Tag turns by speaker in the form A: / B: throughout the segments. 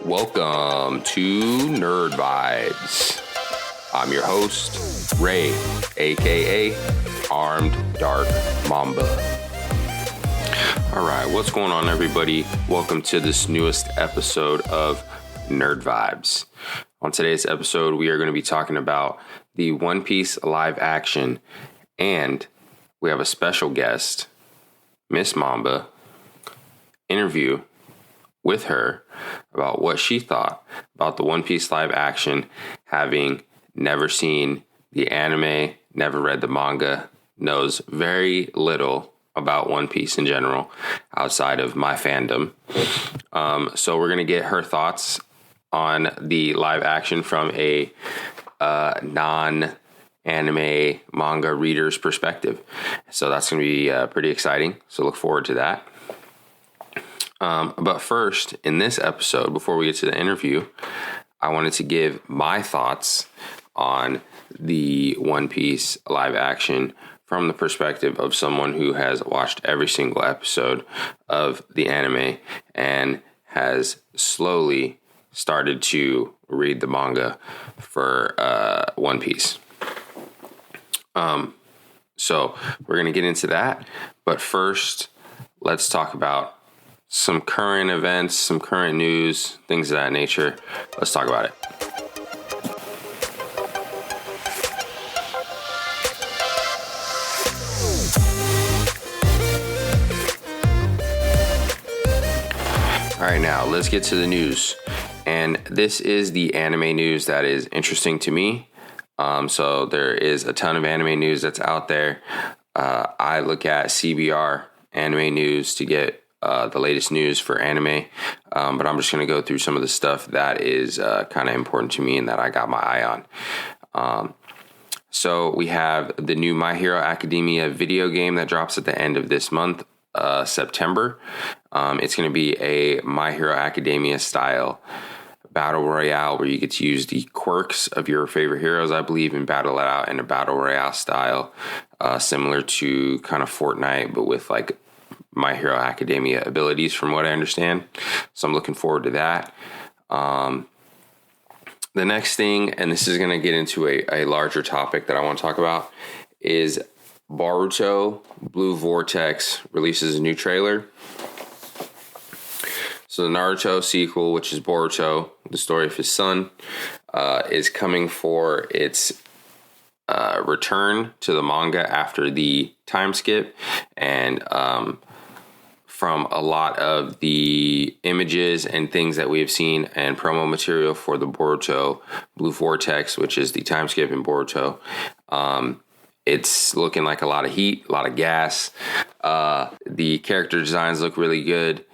A: Welcome to Nerd Vibes. I'm your host, Ray, aka Armed Dark Mamba. All right, what's going on, everybody? Welcome to this newest episode of Nerd Vibes. On today's episode, we are going to be talking about the One Piece live action, and we have a special guest, Miss Mamba, interview with her about what she thought about the One Piece live action, having never seen the anime, never read the manga, knows very little about One Piece in general outside of my fandom. So we're going to get her thoughts on the live action from a non-anime manga reader's perspective. So that's going to be pretty exciting. So look forward to that. But first, in this episode, before we get to the interview, I wanted to give my thoughts on the One Piece live action from the perspective of someone who has watched every single episode of the anime and has slowly started to read the manga for One Piece. So we're going to get into that. But first, let's talk about some current events, some current news, things of that nature. Let's talk about it. All right, now let's get to the news. And this is the anime news that is interesting to me. So there is a ton of anime news that's out there. I look at CBR anime news to get the latest news for anime, but I'm just going to go through some of the stuff that is kind of important to me and that I got my eye on. So we have the new My Hero Academia video game that drops at the end of this month, September. It's going to be a My Hero Academia style battle royale where you get to use the quirks of your favorite heroes, I believe, and battle it out in a battle royale style, similar to kind of Fortnite, but with like My Hero Academia abilities, from what I understand. So I'm looking forward to that. The next thing, and this is going to get into a larger topic that I want to talk about, is Boruto Blue Vortex releases a new trailer. So the Naruto sequel, which is Boruto, the story of his son, is coming for its return to the manga after the time skip. And from a lot of the images and things that we have seen and promo material for the Boruto Blue Vortex, which is the time skip in Boruto, it's looking like a lot of heat, a lot of gas. The character designs look really good.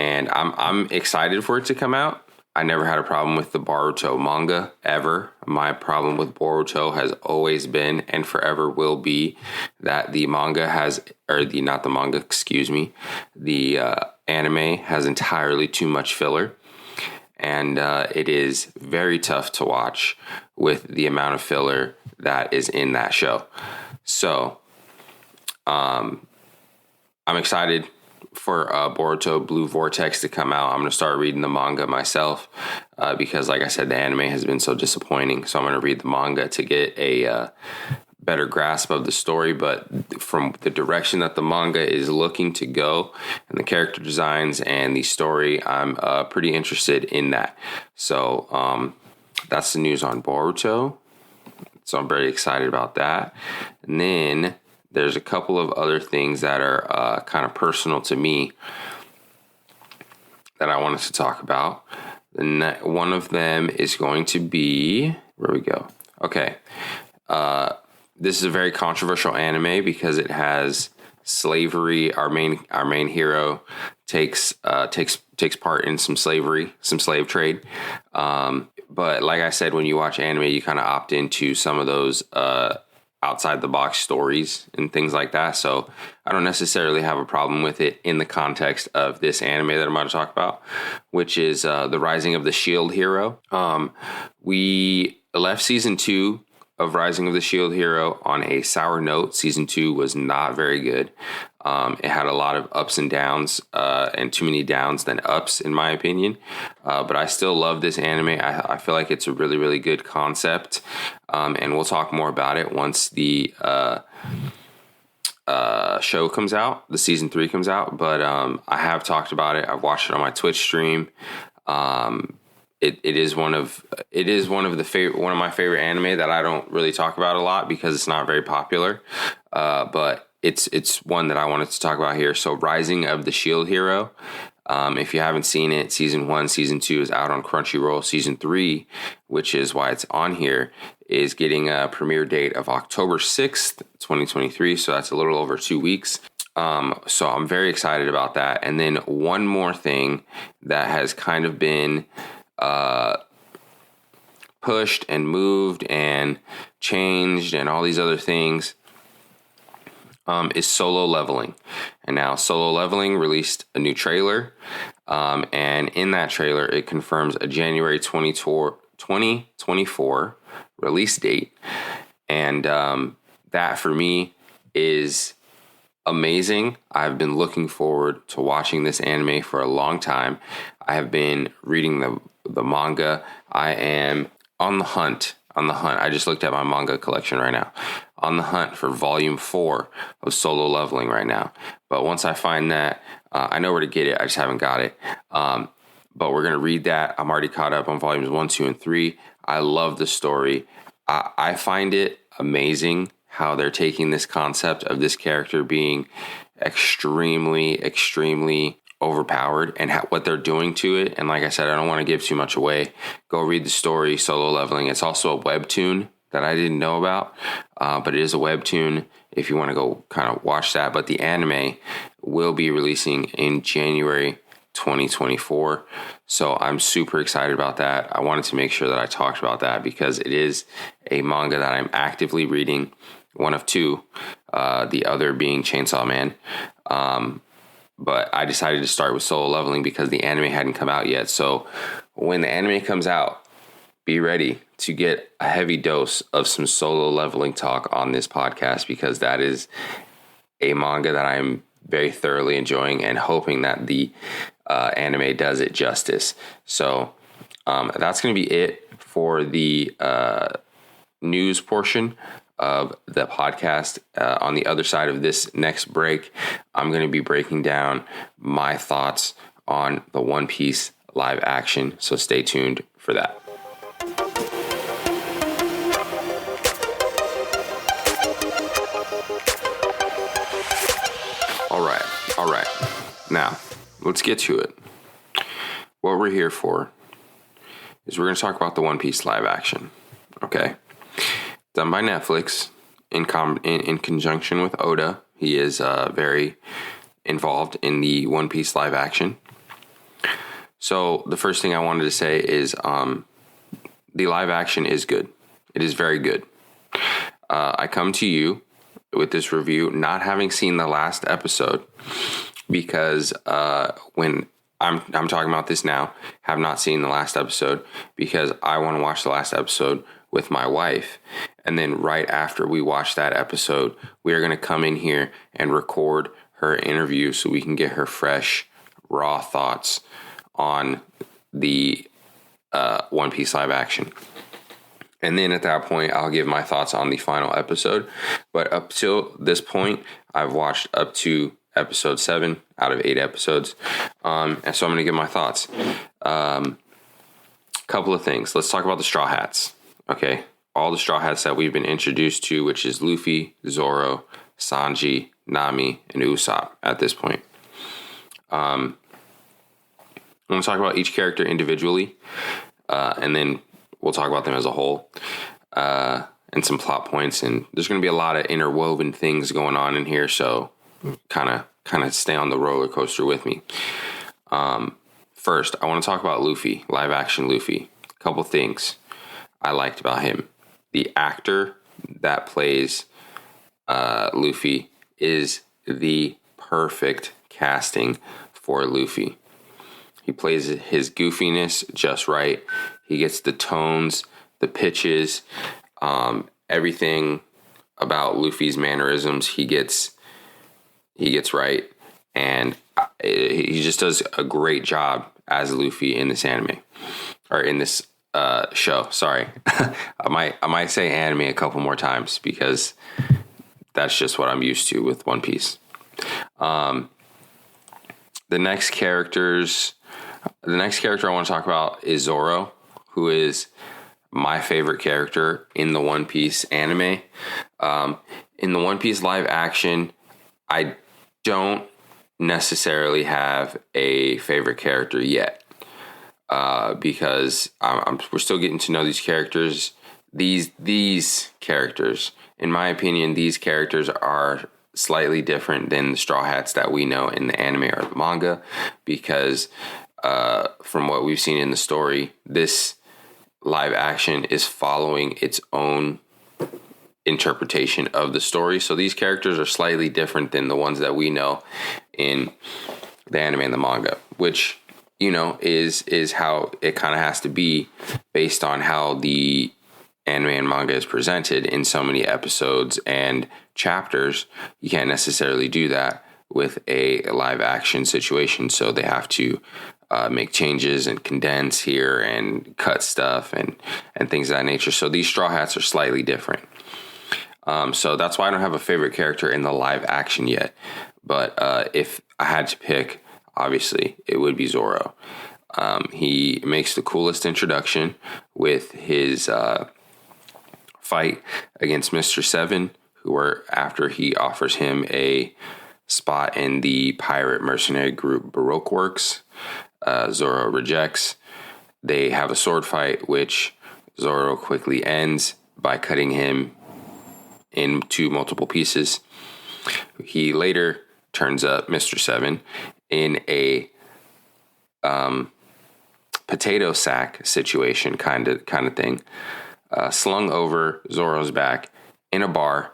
A: And I'm excited for it to come out. I never had a problem with the Boruto manga, ever. My problem with Boruto has always been and forever will be that the manga has, or the, not the manga, excuse me, the anime has entirely too much filler. And it is very tough to watch with the amount of filler that is in that show. So I'm excited for Boruto Blue Vortex to come out. I'm going to start reading the manga myself because, like I said, the anime has been so disappointing. So I'm going to read the manga to get a better grasp of the story. But from the direction that the manga is looking to go and the character designs and the story, I'm pretty interested in that. So that's the news on Boruto. So I'm very excited about that. And then there's a couple of other things that are kind of personal to me that I wanted to talk about. One of them is going to be, where we go? Okay. This is a very controversial anime because it has slavery. Our main hero takes part in some slavery, some slave trade. But like I said, when you watch anime, you kind of opt into some of those outside the box stories and things like that. So I don't necessarily have a problem with it in the context of this anime that I'm about to talk about, which is The Rising of the Shield Hero. We left season 2 of Rising of the Shield Hero on a sour note. Season 2 was not very good. It had a lot of ups and downs, and too many downs than ups, in my opinion. But I still love this anime. I feel like it's a really, really good concept. And we'll talk more about it once the show comes out, the season 3 comes out. But I have talked about it. I've watched it on my Twitch stream. It is one of my favorite anime that I don't really talk about a lot because it's not very popular. But it's one that I wanted to talk about here. So Rising of the Shield Hero. If you haven't seen it, season 1, season 2 is out on Crunchyroll. Season 3, which is why it's on here, is getting a premiere date of October 6th, 2023. So that's a little over 2 weeks. So I'm very excited about that. And then one more thing that has kind of been pushed and moved and changed and all these other things is Solo Leveling. And now Solo Leveling released a new trailer. And in that trailer, it confirms a January 2024 release date. And that for me is amazing. I've been looking forward to watching this anime for a long time. I have been reading the manga. I am on the hunt. I just looked at my manga collection right now. On the hunt for volume 4 of Solo Leveling right now. But once I find that, I know where to get it. I just haven't got it. But we're going to read that. I'm already caught up on volumes 1, 2, and 3. I love the story. I find it amazing how they're taking this concept of this character being extremely, extremely overpowered and what they're doing to it. And like I said, I don't want to give too much away. Go read the story, Solo Leveling. It's also a webtoon that I didn't know about, but it is a webtoon if you want to go kind of watch that. But the anime will be releasing in January 2024. So I'm super excited about that. I wanted to make sure that I talked about that because it is a manga that I'm actively reading, one of 2, the other being Chainsaw Man. But I decided to start with Solo Leveling because the anime hadn't come out yet. So when the anime comes out, be ready to get a heavy dose of some Solo Leveling talk on this podcast because that is a manga that I'm very thoroughly enjoying and hoping that the anime does it justice. So that's going to be it for the news portion of the podcast. On the other side of this next break, I'm going to be breaking down my thoughts on the One Piece live action. So stay tuned for that. All right. Now, let's get to it. What we're here for is we're going to talk about the One Piece live action. Okay? Done by Netflix in conjunction with Oda. He is very involved in the One Piece live action. So the first thing I wanted to say is the live action is good. It is very good. I come to you with this review not having seen the last episode because when I'm talking about this now, have not seen the last episode because I want to watch the last episode with my wife. And then right after we watch that episode, we are going to come in here and record her interview so we can get her fresh, raw thoughts on the One Piece live action. And then at that point, I'll give my thoughts on the final episode. But up till this point, I've watched up to episode 7 out of 8 episodes. And so I'm going to give my thoughts. Couple of things. Let's talk about the Straw Hats. Okay. All the Straw Hats that we've been introduced to, which is Luffy, Zoro, Sanji, Nami, and Usopp at this point. I'm going to talk about each character individually. And then we'll talk about them as a whole. And some plot points. And there's going to be a lot of interwoven things going on in here. So kind of stay on the roller coaster with me. First, I want to talk about Luffy, live action Luffy. A couple things I liked about him. The actor that plays Luffy is the perfect casting for Luffy. He plays his goofiness just right. He gets the tones, the pitches, everything about Luffy's mannerisms he gets right, and he just does a great job as Luffy in this anime, or in this show. Sorry, I might say anime a couple more times because that's just what I'm used to with One Piece. The next character I want to talk about is Zoro, who is my favorite character in the One Piece anime. In the One Piece live action, I don't necessarily have a favorite character yet, because we're still getting to know these characters. These characters, in my opinion, these characters are slightly different than the Straw Hats that we know in the anime or the manga, because from what we've seen in the story, this live action is following its own interpretation of the story. So these characters are slightly different than the ones that we know in the anime and the manga, which, you know, is how it kind of has to be based on how the anime and manga is presented in so many episodes and chapters. You can't necessarily do that with a live action situation. So they have to make changes and condense here and cut stuff and things of that nature. So these Straw Hats are slightly different. So that's why I don't have a favorite character in the live action yet. But if I had to pick, obviously, it would be Zoro. He makes the coolest introduction with his fight against Mr. Seven, after he offers him a spot in the pirate mercenary group Baroque Works. Zoro rejects. They have a sword fight, which Zoro quickly ends by cutting him into multiple pieces. He later turns up Mr. Seven in a potato sack situation kind of thing, slung over Zoro's back in a bar,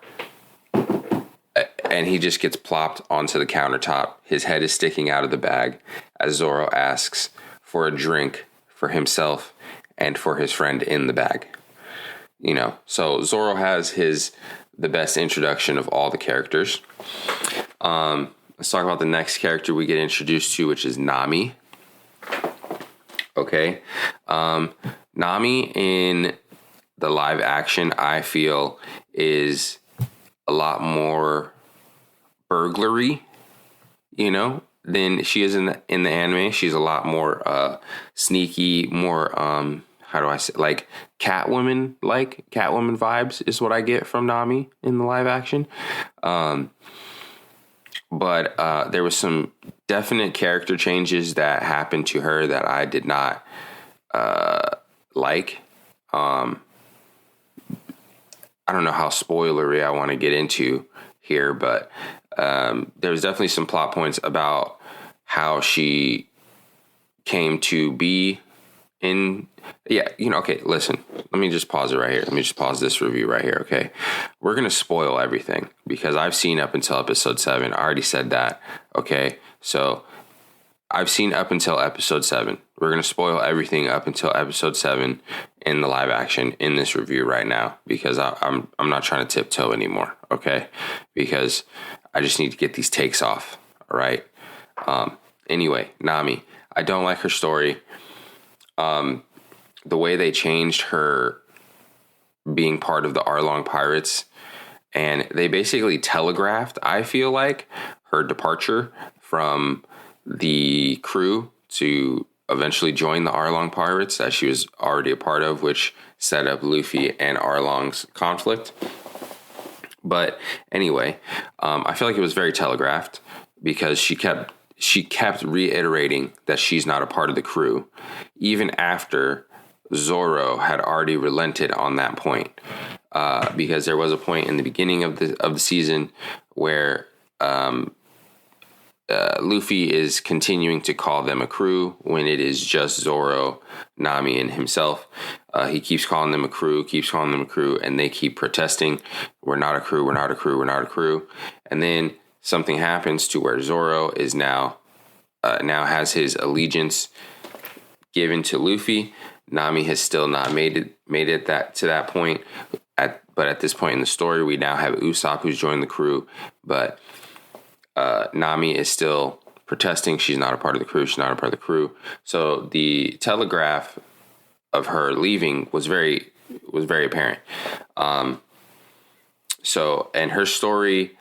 A: and he just gets plopped onto the countertop. His head is sticking out of the bag as Zoro asks for a drink for himself and for his friend in the bag. You know, so Zoro has the best introduction of all the characters. Let's talk about the next character we get introduced to, which is Nami. Okay. Nami in the live action, I feel, is a lot more burglary, you know, than she is in the anime. She's a lot more sneaky, more how do I say, like Catwoman vibes is what I get from Nami in the live action. But there was some definite character changes that happened to her that I did not like. I don't know how spoilery I want to get into here, but there was definitely some plot points about how she came to be in. Yeah, you know, okay, listen, let me just pause it right here. Let me just pause this review right here, okay? We're going to spoil everything because I've seen up until episode 7. I already said that, okay? So I've seen up until episode 7. We're going to spoil everything up until episode 7 in the live action in this review right now because I'm not trying to tiptoe anymore, okay? Because I just need to get these takes off, all right? Anyway, Nami, I don't like her story. The way they changed her being part of the Arlong Pirates, and they basically telegraphed, I feel like, her departure from the crew to eventually join the Arlong Pirates that she was already a part of, which set up Luffy and Arlong's conflict. But anyway, I feel like it was very telegraphed because she kept reiterating that she's not a part of the crew, even after Zoro had already relented on that point. Because there was a point in the beginning of the season where Luffy is continuing to call them a crew when it is just Zoro, Nami, and himself. He keeps calling them a crew, and they keep protesting. We're not a crew, we're not a crew, we're not a crew. And then something happens to where Zoro is now has his allegiance given to Luffy. Nami has still not made it to that point. But at this point in the story, we now have Usopp who's joined the crew, but Nami is still protesting. She's not a part of the crew. She's not a part of the crew. So the telegraph of her leaving was very apparent. And her story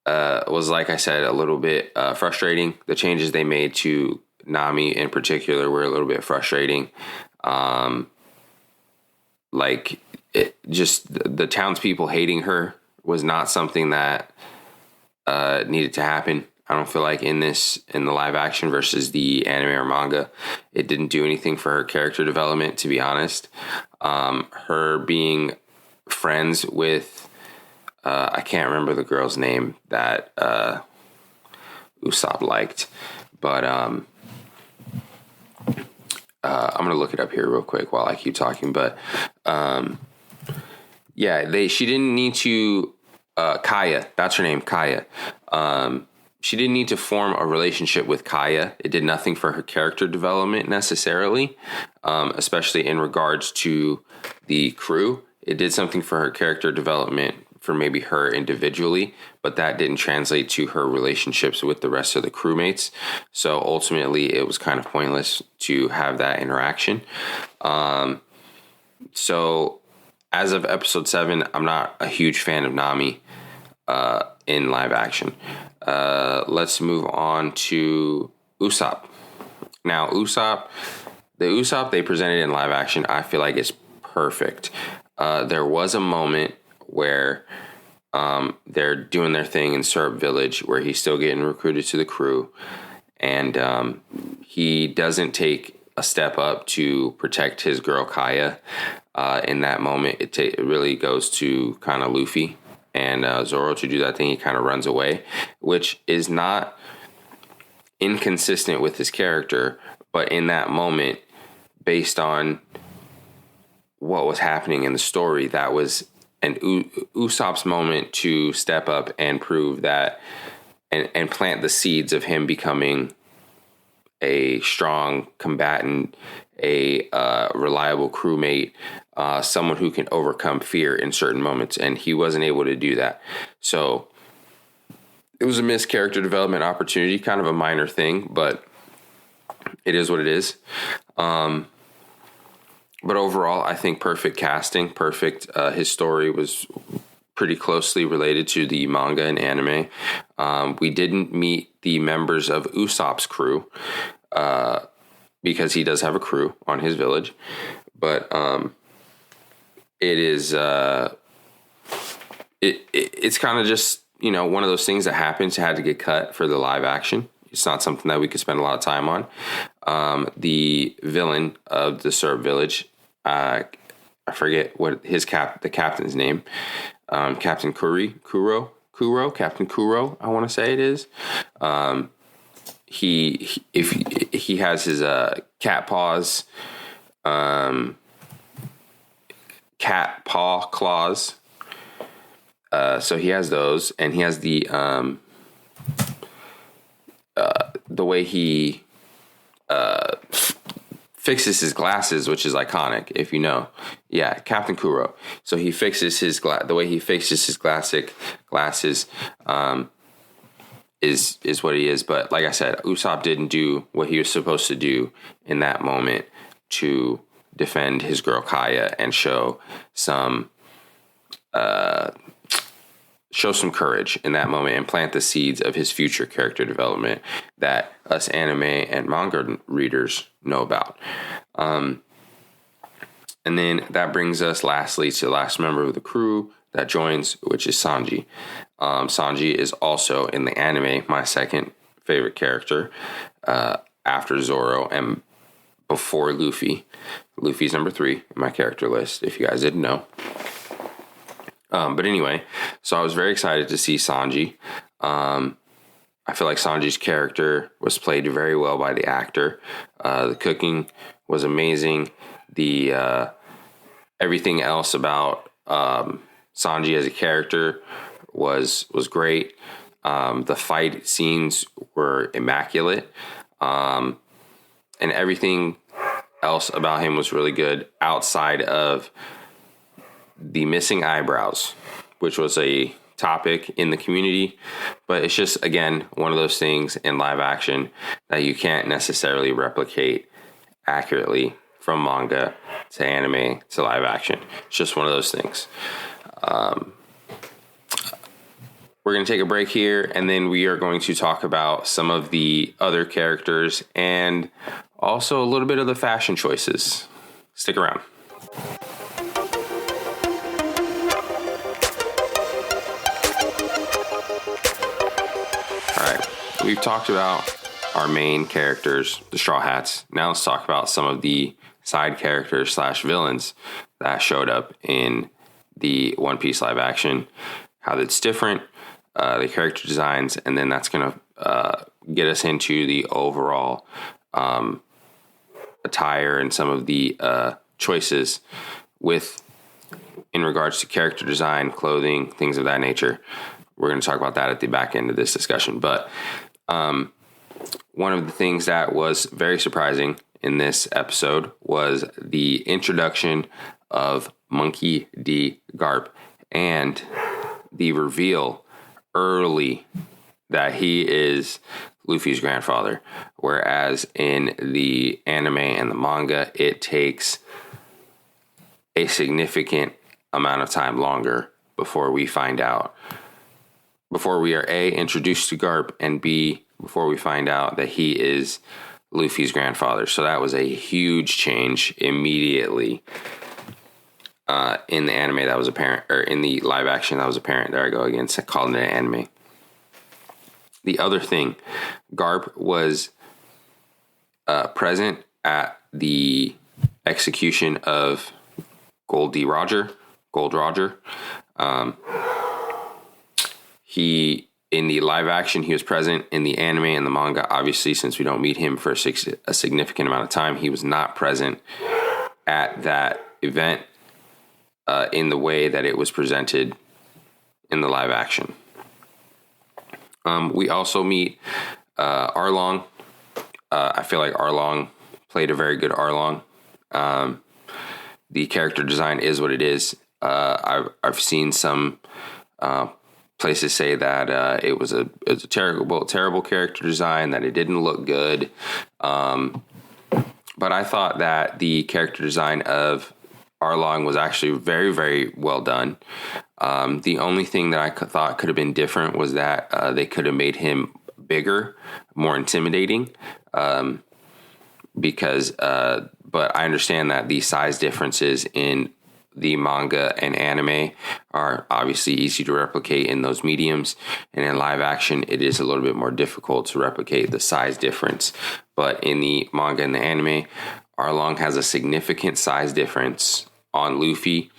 A: was, like I said, a little bit frustrating. The changes they made to Nami in particular were a little bit frustrating. Just the townspeople hating her was not something that needed to happen. I don't feel like in the live action versus the anime or manga, it didn't do anything for her character development, to be honest. Her being friends with, I can't remember the girl's name that Usopp liked, but I'm going to look it up here real quick while I keep talking. But she didn't need to, Kaya, that's her name, Kaya. She didn't need to form a relationship with Kaya. It did nothing for her character development necessarily, especially in regards to the crew. It did something for her character development for maybe her individually, but that didn't translate to her relationships with the rest of the crewmates. So ultimately, it was kind of pointless to have that interaction. So as of episode 7, I'm not a huge fan of Nami in live action. Let's move on to Usopp. Now, the Usopp they presented in live action, I feel like is perfect. There was a moment where they're doing their thing in Syrup Village where he's still getting recruited to the crew, and he doesn't take a step up to protect his girl Kaya. In that moment, it really goes to kind of Luffy and Zoro to do that thing. He kind of runs away, which is not inconsistent with his character, but in that moment, based on what was happening in the story, that was an Usopp's moment to step up and prove that and plant the seeds of him becoming a strong combatant, a reliable crewmate, someone who can overcome fear in certain moments. And he wasn't able to do that. So it was a missed character development opportunity, kind of a minor thing, but it is what it is. But overall, I think perfect casting, perfect. His story was pretty closely related to the manga and anime. We didn't meet the members of Usopp's crew because he does have a crew on his village. But it is it's kind of just, one of those things that happens, had to get cut for the live action. It's not something that we could spend a lot of time on. The villain of the Syrup Village, I forget what the captain's name. Captain Kuro, Captain Kuro, I want to say it is. He has his cat paws, cat paw claws. So he has those, and he has the way he fixes his glasses, which is iconic, if you know. Yeah, Captain Kuro. So he fixes the way he fixes his glasses is what he is. But like I said, Usopp didn't do what he was supposed to do in that moment to defend his girl Kaya and show some courage in that moment and plant the seeds of his future character development that us anime and manga readers know about. And then that brings us lastly to the last member of the crew that joins, which is Sanji. Sanji is also in the anime my second favorite character after Zoro and before Luffy. Luffy's number 3 in my character list, if you guys didn't know. But anyway, so I was very excited to see Sanji. I feel like Sanji's character was played very well by the actor. The cooking was amazing. The everything else about Sanji as a character was great. The fight scenes were immaculate. And everything else about him was really good outside of the missing eyebrows, which was a topic in the community, but it's just, again, one of those things in live action that you can't necessarily replicate accurately from manga to anime to live action. It's just one of those things. We're going to take a break here, and then we are going to talk about some of the other characters and also a little bit of the fashion choices. Stick around. All right, we've talked about our main characters, the Straw Hats. Now let's talk about some of the side characters / villains that showed up in the One Piece live action, how that's different, the character designs, and then that's going to get us into the overall attire and some of the choices in regards to character design, clothing, things of that nature. We're going to talk about that at the back end of this discussion. But one of the things that was very surprising in this episode was the introduction of Monkey D. Garp and the reveal early that he is Luffy's grandfather, whereas in the anime and the manga, it takes a significant amount of time longer before we find out, before we are A, introduced to Garp, and B, before we find out that he is Luffy's grandfather. So that was a huge change immediately. In the anime, that was apparent, or in the live action, that was apparent. There I go again, calling it an anime. The other thing, Garp was present at the execution of Gold Roger. In the live action, he was present. In the anime and the manga, obviously, since we don't meet him for a significant amount of time, he was not present at that event in the way that it was presented in the live action. We also meet Arlong. I feel like Arlong played a very good Arlong. The character design is what it is. I've seen some places say that it was a terrible character design, that it didn't look good. But I thought that the character design of Arlong was actually very, very well done. The only thing that I thought could have been different was that they could have made him bigger, more intimidating. But I understand that the size differences in the manga and anime are obviously easy to replicate in those mediums, and in live action it is a little bit more difficult to replicate the size difference. But in the manga and the anime, Arlong has a significant size difference on Luffy,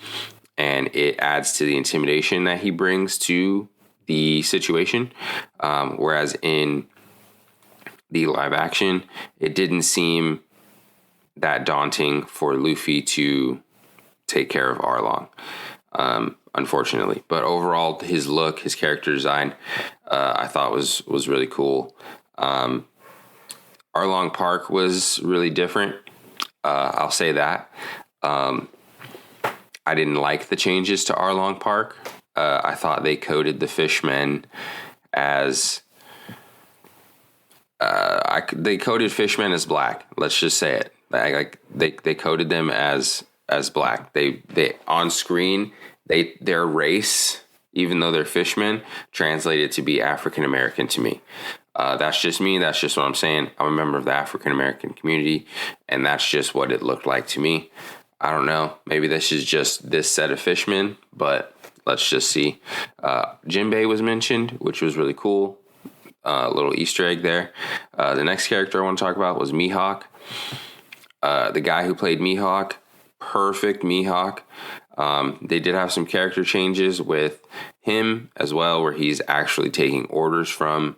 A: and it adds to the intimidation that he brings to the situation. Whereas in the live action, it didn't seem that daunting for Luffy to take care of Arlong, unfortunately. But overall, his look, his character design, I thought was really cool. Arlong Park was really different. I'll say that. I didn't like the changes to Arlong Park. I thought they coded the fishmen as they coded fishmen as black. Let's just say it. They coded them as black. They on screen, their race, even though they're fishmen, translated to be African American to me. That's just me. That's just what I'm saying. I'm a member of the African American community, and that's just what it looked like to me. I don't know. Maybe this is just this set of fishmen, but let's just see. Jinbei was mentioned, which was really cool. A little Easter egg there. The next character I want to talk about was Mihawk. The guy who played Mihawk, perfect Mihawk. They did have some character changes with him as well, where he's actually taking orders from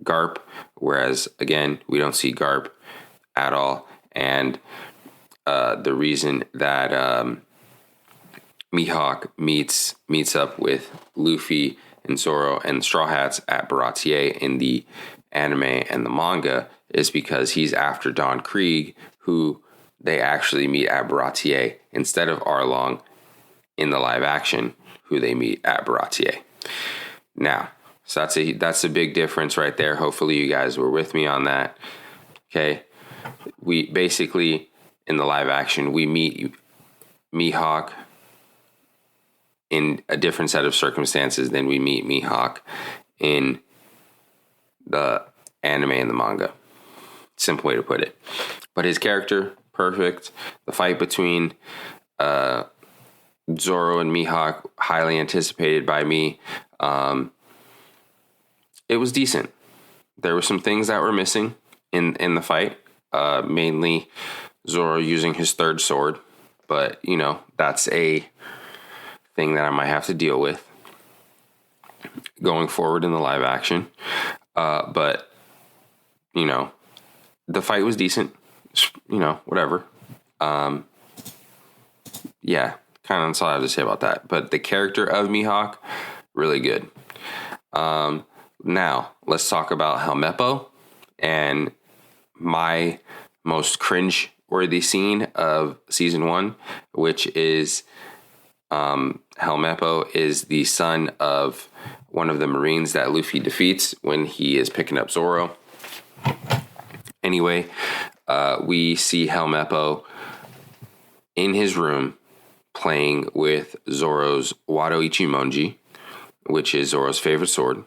A: Garp, whereas, again, we don't see Garp at all. And the reason that Mihawk meets up with Luffy and Zoro and Straw Hats at Baratier in the anime and the manga is because he's after Don Krieg, who they actually meet at Baratier instead of Arlong in the live action, who they meet at Baratier. Now, so that's a big difference right there. Hopefully you guys were with me on that. Okay. We basically, in the live action, we meet Mihawk in a different set of circumstances than we meet Mihawk in the anime and the manga. Simple way to put it. But his character, perfect. The fight between Zoro and Mihawk, highly anticipated by me. It was decent. There were some things that were missing in the fight. Mainly Zoro using his third sword. But, that's a thing that I might have to deal with going forward in the live action. But, the fight was decent. Whatever. Yeah, kind of that's all I have to say about that. But the character of Mihawk, really good. Now, let's talk about Helmeppo and my most cringe-worthy scene of season 1, which is Helmeppo is the son of one of the Marines that Luffy defeats when he is picking up Zoro. Anyway, we see Helmeppo in his room playing with Zoro's Wado Ichimonji, which is Zoro's favorite sword.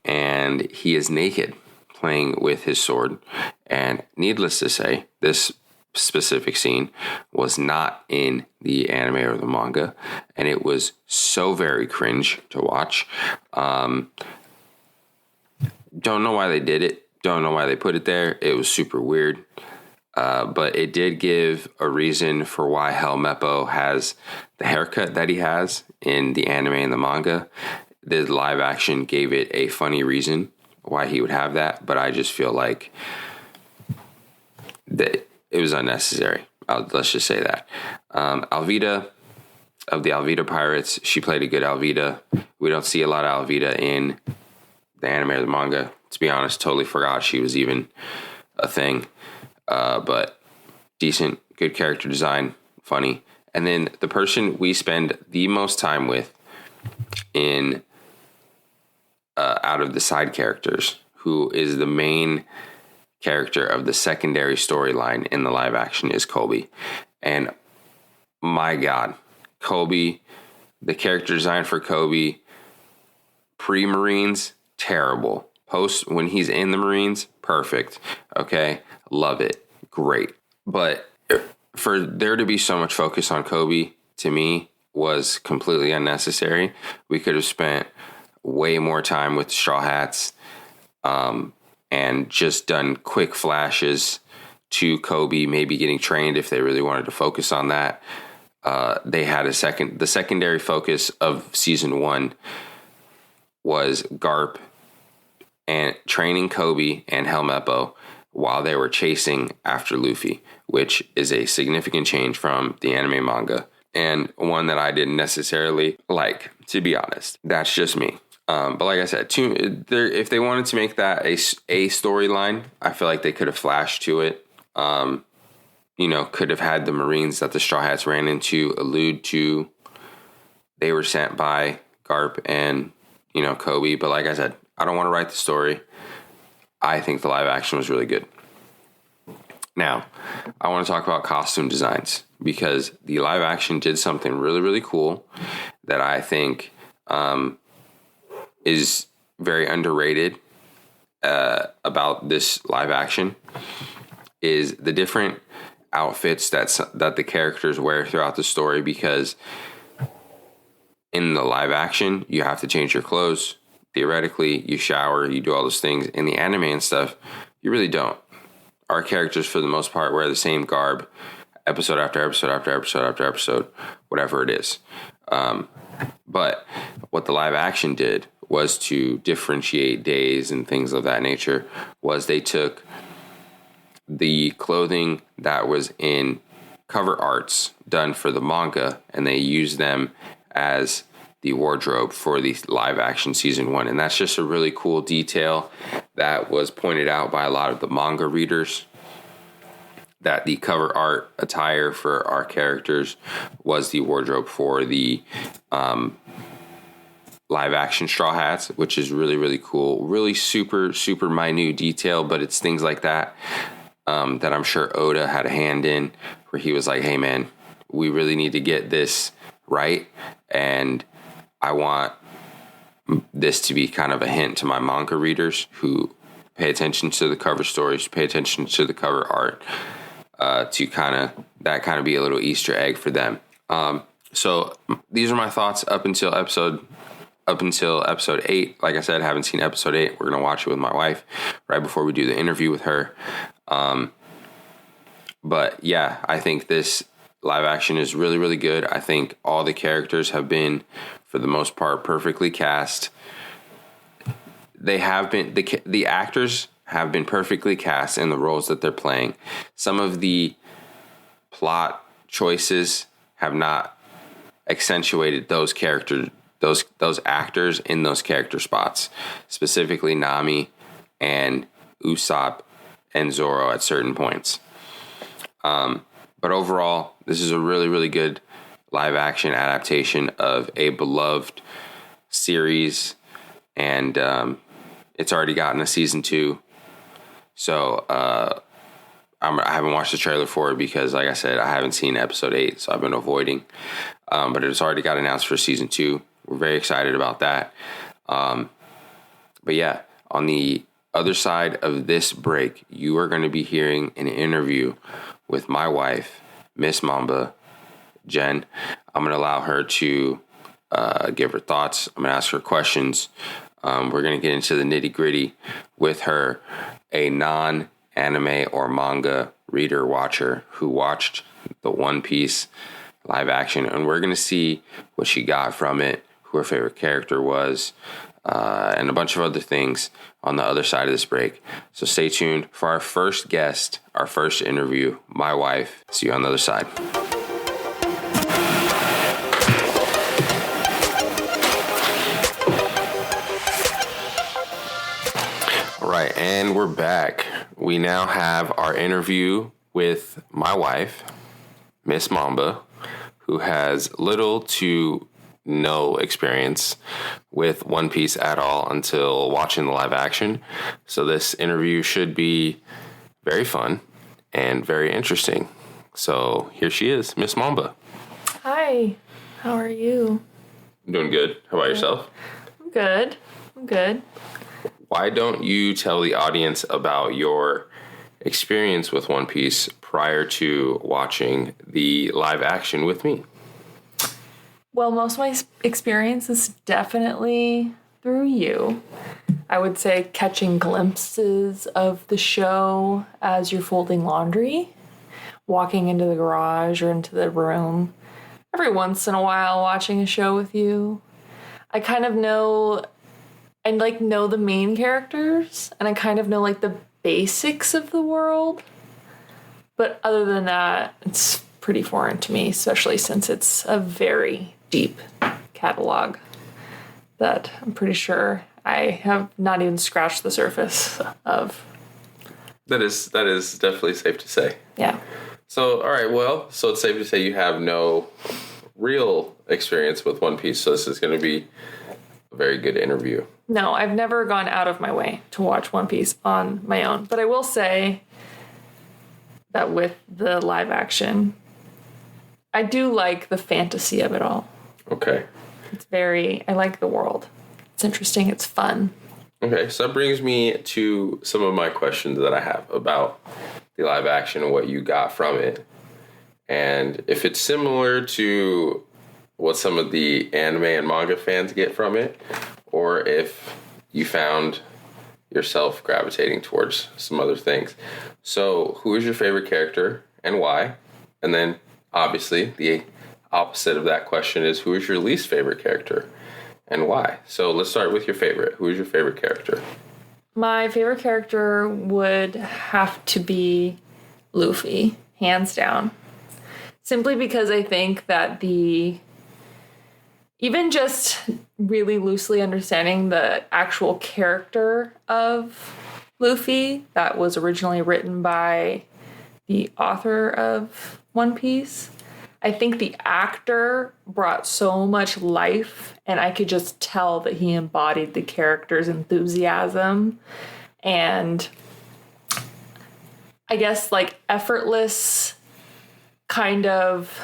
A: And he is naked playing with his sword. And needless to say, this specific scene was not in the anime or the manga. And it was so very cringe to watch. Don't know why they did it. Don't know why they put it there. It was super weird. But it did give a reason for why Helmeppo has the haircut that he has in the anime and the manga. The live action gave it a funny reason why he would have that, but I just feel like that it was unnecessary. Let's just say that. Alvida of the Alvida Pirates, she played a good Alvida. We don't see a lot of Alvida in the anime or the manga. To be honest, totally forgot she was even a thing. But decent, good character design, funny. And then the person we spend the most time with in out of the side characters, who is the main character of the secondary storyline in the live action, is Kobe. And my God, Kobe, the character design for Kobe, pre-Marines, terrible. Post, when he's in the Marines, perfect. Okay, love it. Great. But for there to be so much focus on Kobe, to me, was completely unnecessary. We could have spent way more time with Straw Hats and just done quick flashes to Kobe, maybe getting trained if they really wanted to focus on that. They had the secondary focus of season 1 was Garp and training Kobe and Helmeppo while they were chasing after Luffy, which is a significant change from the anime manga, and one that I didn't necessarily like, to be honest. That's just me. But like I said, if they wanted to make that a storyline, I feel like they could have flashed to it. Could have had the Marines that the Straw Hats ran into allude to. They were sent by Garp and, Kobe. But like I said, I don't want to write the story. I think the live action was really good. Now, I want to talk about costume designs, because the live action did something really, really cool that I think is very underrated about this live action, is the different outfits that the characters wear throughout the story. Because in the live action, you have to change your clothes. Theoretically, you shower, you do all those things. In the anime and stuff, you really don't. Our characters, for the most part, wear the same garb episode after episode after episode after episode, whatever it is. But what the live action did was to differentiate days and things of that nature. Was they took the clothing that was in cover arts done for the manga, and they used them as the wardrobe for the live action season 1. And that's just a really cool detail that was pointed out by a lot of the manga readers. that the cover art attire for our characters was the wardrobe for the live action Straw Hats, which is really, really cool. Really super, super minute detail, but it's things like that that I'm sure Oda had a hand in, where he was like, hey man, we really need to get this right. And I want this to be kind of a hint to my manga readers who pay attention to the cover stories, pay attention to the cover art, to kind of be a little Easter egg for them. So these are my thoughts up until episode 8. Like I said, I haven't seen episode 8. We're going to watch it with my wife right before we do the interview with her. But yeah, I think this live action is really, really good. I think all the characters have been, for the most part, perfectly cast. They have been, the actors have been perfectly cast in the roles that they're playing. Some of the plot choices have not accentuated those actors in those character spots, specifically Nami and Usopp and Zoro at certain points. But overall, this is a really, really good live action adaptation of a beloved series, and it's already gotten a season 2. So I haven't watched the trailer for it because, like I said, I haven't seen episode 8, so I've been avoiding. But it's already got announced for season 2. We're very excited about that. But yeah, on the other side of this break, you are going to be hearing an interview with my wife, Miss Mamba, Jenn. I'm going to allow her to give her thoughts. I'm going to ask her questions. We're going to get into the nitty gritty with her, a non-anime or manga reader watcher who watched the One Piece live action, and we're going to see what she got from it, who her favorite character was, and a bunch of other things on the other side of this break. So stay tuned for our first guest, our first interview, my wife. See you on the other side. All right, and we're back. We now have our interview with my wife, Miss Mamba, who has little to no experience with One Piece at all until watching the live action. So this interview should be very fun and very interesting. So here she is, Miss Mamba.
B: Hi, how are you?
A: I'm doing good. How about yourself?
B: I'm good.
A: Why don't you tell the audience about your experience with One Piece prior to watching the live action with me?
B: Well, most of my experience is definitely through you. I would say catching glimpses of the show as you're folding laundry, walking into the garage or into the room, every once in a while watching a show with you. I kind of know the main characters, and I kind of know the basics of the world. But other than that, it's pretty foreign to me, especially since it's a very deep catalog that I'm pretty sure I have not even scratched the surface of.
A: That is definitely safe to say.
B: Yeah.
A: So, all right, well, so it's safe to say you have no real experience with One Piece, so this is going to be a very good interview.
B: No, I've never gone out of my way to watch One Piece on my own. But I will say that with the live action, I do like the fantasy of it all.
A: Okay.
B: I like the world. It's interesting. It's fun.
A: Okay, so that brings me to some of my questions that I have about the live action and what you got from it. And if it's similar to what some of the anime and manga fans get from it, or if you found yourself gravitating towards some other things. So, who is your favorite character and why? And then, obviously, the opposite of that question is, who is your least favorite character and why? So, let's start with your favorite. Who is your favorite character?
B: My favorite character would have to be Luffy, hands down. Simply because I think that even just really loosely understanding the actual character of Luffy that was originally written by the author of One Piece. I think the actor brought so much life, and I could just tell that he embodied the character's enthusiasm and I guess like effortless kind of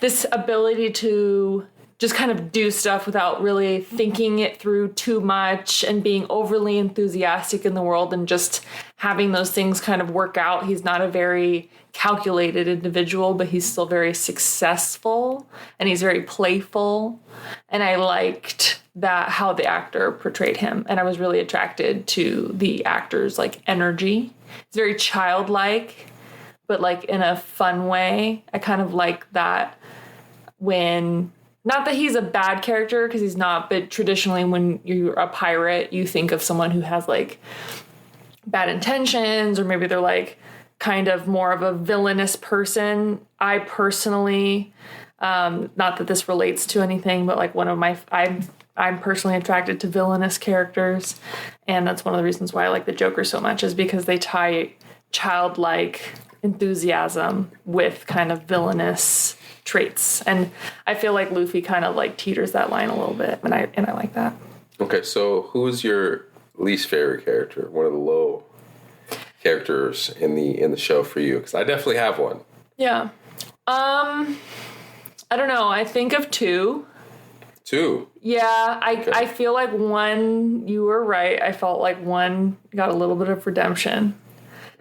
B: this ability to just kind of do stuff without really thinking it through too much and being overly enthusiastic in the world and just having those things kind of work out. He's not a very calculated individual, but he's still very successful and he's very playful. And I liked that how the actor portrayed him. And I was really attracted to the actor's like energy. It's very childlike, but like in a fun way. I kind of like that when, not that he's a bad character because he's not, but traditionally when you're a pirate, you think of someone who has like bad intentions or maybe they're like kind of more of a villainous person. I personally, not that this relates to anything, but like I'm personally attracted to villainous characters. And that's one of the reasons why I like the Joker so much is because they tie childlike enthusiasm with kind of villainous traits. And I feel like Luffy kind of like teeters that line a little bit. And I like that.
C: Okay. So who is your least favorite character? One of the low characters in the show for you? Because I definitely have one.
B: Yeah. I don't know. I think of two.
C: Two?
B: Yeah. I feel like one, you were right. I felt like one got a little bit of redemption.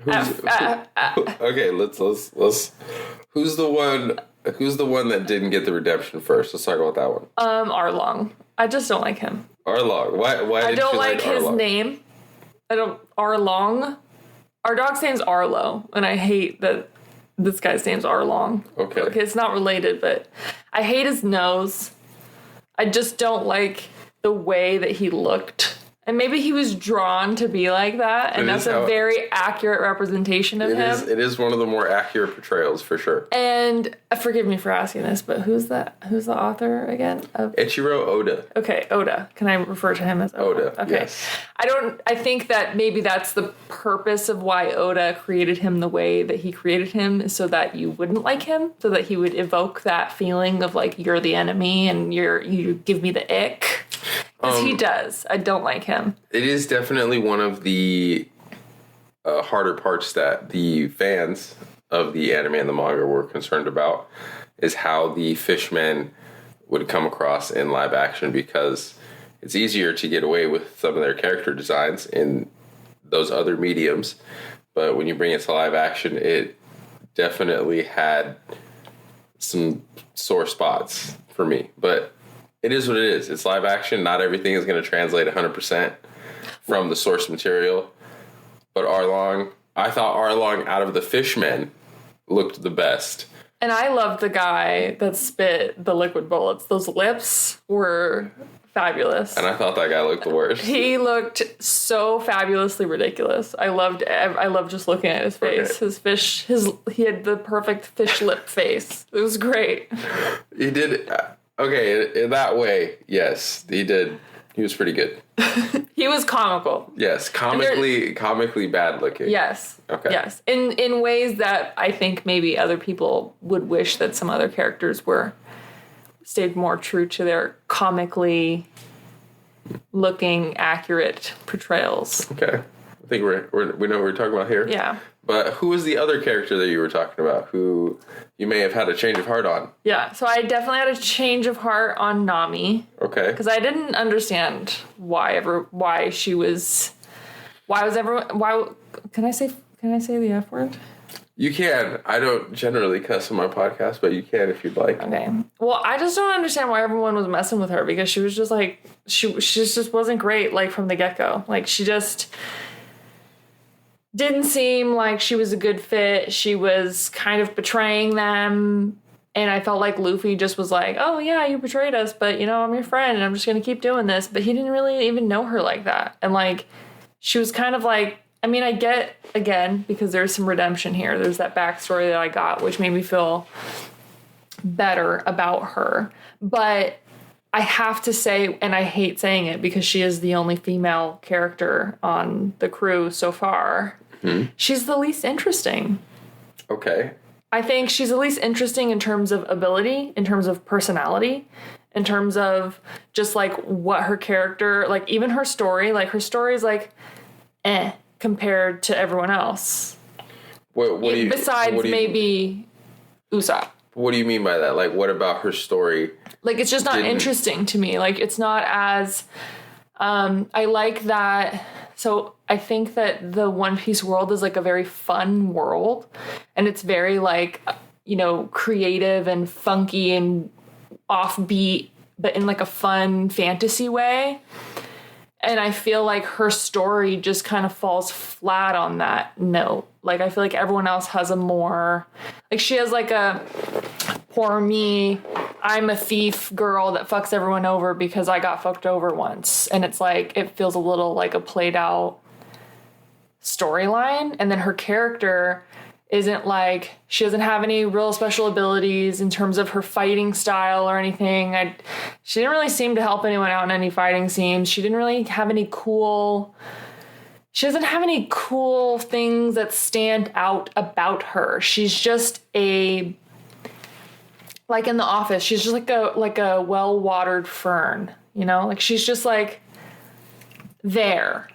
C: Okay, let's who's the one that didn't get the redemption first? Let's talk about that one.
B: Arlong. I just don't like him.
C: Arlong. Why
B: I don't like his
C: Arlong?
B: name. Arlong. Our dog's name's Arlo, and I hate that this guy's name's Arlong.
C: Okay.
B: It's not related, but I hate his nose. I just don't like the way that he looked. And maybe he was drawn to be like that, and that's a very accurate representation of him.
C: It is one of the more accurate portrayals, for sure.
B: And forgive me for asking this, but who's the author again?
C: Ichiro Oda.
B: Okay, Oda. Can I refer to him as Oda? Okay.
C: Yes.
B: I think that maybe that's the purpose of why Oda created him the way that he created him, is so that you wouldn't like him, so that he would evoke that feeling of like, you're the enemy and you give me the ick. Because he does. I don't like him.
C: It is definitely one of the harder parts that the fans of the anime and the manga were concerned about, is how the fishmen would come across in live action, because it's easier to get away with some of their character designs in those other mediums. But when you bring it to live action, it definitely had some sore spots for me. But it is what it is. It's live action. Not everything is going to translate 100% from the source material. But I thought Arlong out of the fishmen looked the best.
B: And I loved the guy that spit the liquid bullets. Those lips were fabulous.
C: And I thought that guy looked the worst.
B: He looked so fabulously ridiculous. I loved just looking at his face. Okay. He had the perfect fish lip face. It was great.
C: He did. Okay, in that way, yes, he did. He was pretty good.
B: He was comical.
C: Yes, comically bad looking.
B: Yes.
C: Okay.
B: Yes. In ways that I think maybe other people would wish that some other characters stayed more true to their comically looking accurate portrayals.
C: Okay. I think we know what we're talking about here.
B: Yeah.
C: But who was the other character that you were talking about who you may have had a change of heart on?
B: Yeah, so I definitely had a change of heart on Nami.
C: Okay.
B: Because I didn't understand why can I say the F word?
C: You can. I don't generally cuss on my podcast, but you can if you'd like.
B: Okay. Well, I just don't understand why everyone was messing with her, because she was just like, she just wasn't great, like, from the get-go. Like, she just didn't seem like she was a good fit. She was kind of betraying them. And I felt like Luffy just was like, oh, yeah, you betrayed us, but, I'm your friend, and I'm just going to keep doing this. But he didn't really even know her like that. And, like, she was kind of like, I mean, I get, again, because there's some redemption here. There's that backstory that I got, which made me feel better about her. But I have to say, and I hate saying it because she is the only female character on the crew so far, she's the least interesting.
C: Okay.
B: I think she's the least interesting in terms of ability, in terms of personality, in terms of just like what her character, like even her story, like her story is like compared to everyone else. Besides maybe Usopp.
C: What do you mean by that? Like, what about her story?
B: Like, it's just not interesting to me. Like, it's not as I like that. So I think that the One Piece world is like a very fun world, and it's very like, you know, creative and funky and offbeat, but in like a fun fantasy way. And I feel like her story just kind of falls flat on that note. Like, I feel like everyone else has a more, like, she has like a poor me, I'm a thief girl that fucks everyone over because I got fucked over once. And it's like, it feels a little like a played out storyline. And then her character isn't like, she doesn't have any real special abilities in terms of her fighting style or anything. She didn't really seem to help anyone out in any fighting scenes. She didn't really have any she doesn't have any cool things that stand out about her. She's just like in The Office, she's just like a well-watered fern, you know? Like, she's just like there.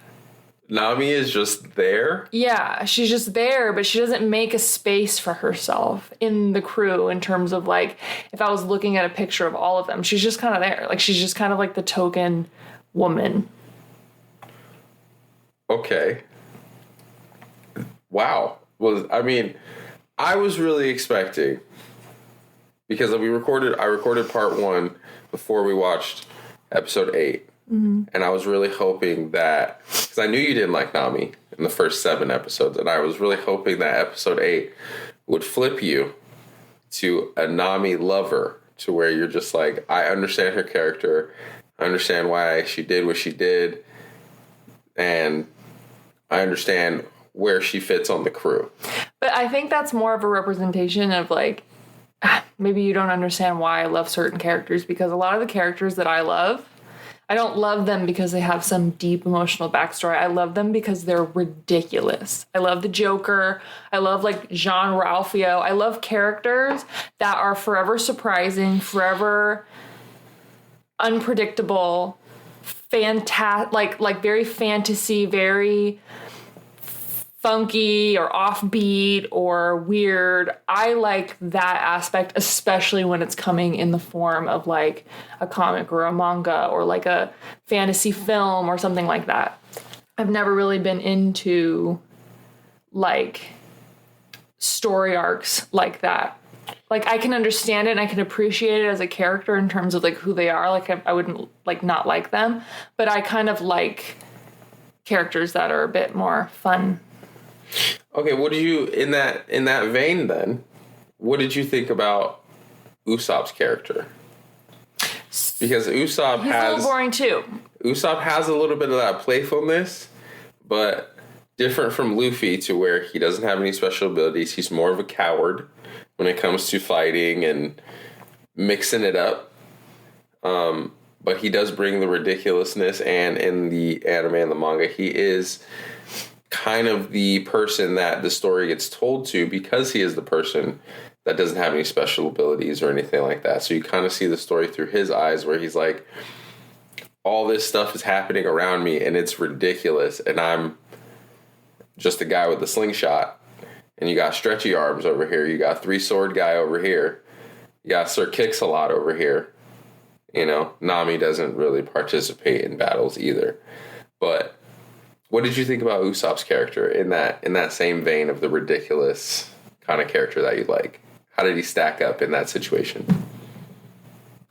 C: Nami is just there?
B: Yeah, she's just there, but she doesn't make a space for herself in the crew in terms of, like, if I was looking at a picture of all of them, she's just kind of there. Like, she's just kind of like the token woman.
C: Okay. Wow. I was really expecting, because I recorded part 1 before we watched episode 8. Mm-hmm. And I was really hoping that, because I knew you didn't like Nami in the first 7 episodes, and I was really hoping that episode 8 would flip you to a Nami lover, to where you're just like, I understand her character, I understand why she did what she did, and I understand where she fits on the crew. But
B: I think that's more of a representation of, like, maybe you don't understand why I love certain characters, because a lot of the characters that I love, I don't love them because they have some deep emotional backstory. I love them because they're ridiculous. I love the Joker. I love, like, Jean-Ralphio. I love characters that are forever surprising, forever unpredictable, like very fantasy, very funky or offbeat or weird. I like that aspect, especially when it's coming in the form of like a comic or a manga or like a fantasy film or something like that. I've never really been into like story arcs like that. Like, I can understand it and I can appreciate it as a character in terms of like who they are. Like, I wouldn't like not like them, but I kind of like characters that are a bit more fun.
C: Okay, what did you, in that vein then, what did you think about Usopp's character? Because he's a little boring too. Usopp has a little bit of that playfulness, but different from Luffy, to where he doesn't have any special abilities. He's more of a coward when it comes to fighting and mixing it up. But he does bring the ridiculousness, and in the anime and the manga, he is kind of the person that the story gets told to, because he is the person that doesn't have any special abilities or anything like that. So you kind of see the story through his eyes, where he's like, all this stuff is happening around me and it's ridiculous, and I'm just a guy with a slingshot. And you got stretchy arms over here. You got 3-sword guy over here. You got Sir Kix-a-lot over here. You know, Nami doesn't really participate in battles either. But what did you think about Usopp's character in that same vein of the ridiculous kind of character that you like? How did he stack up in that situation?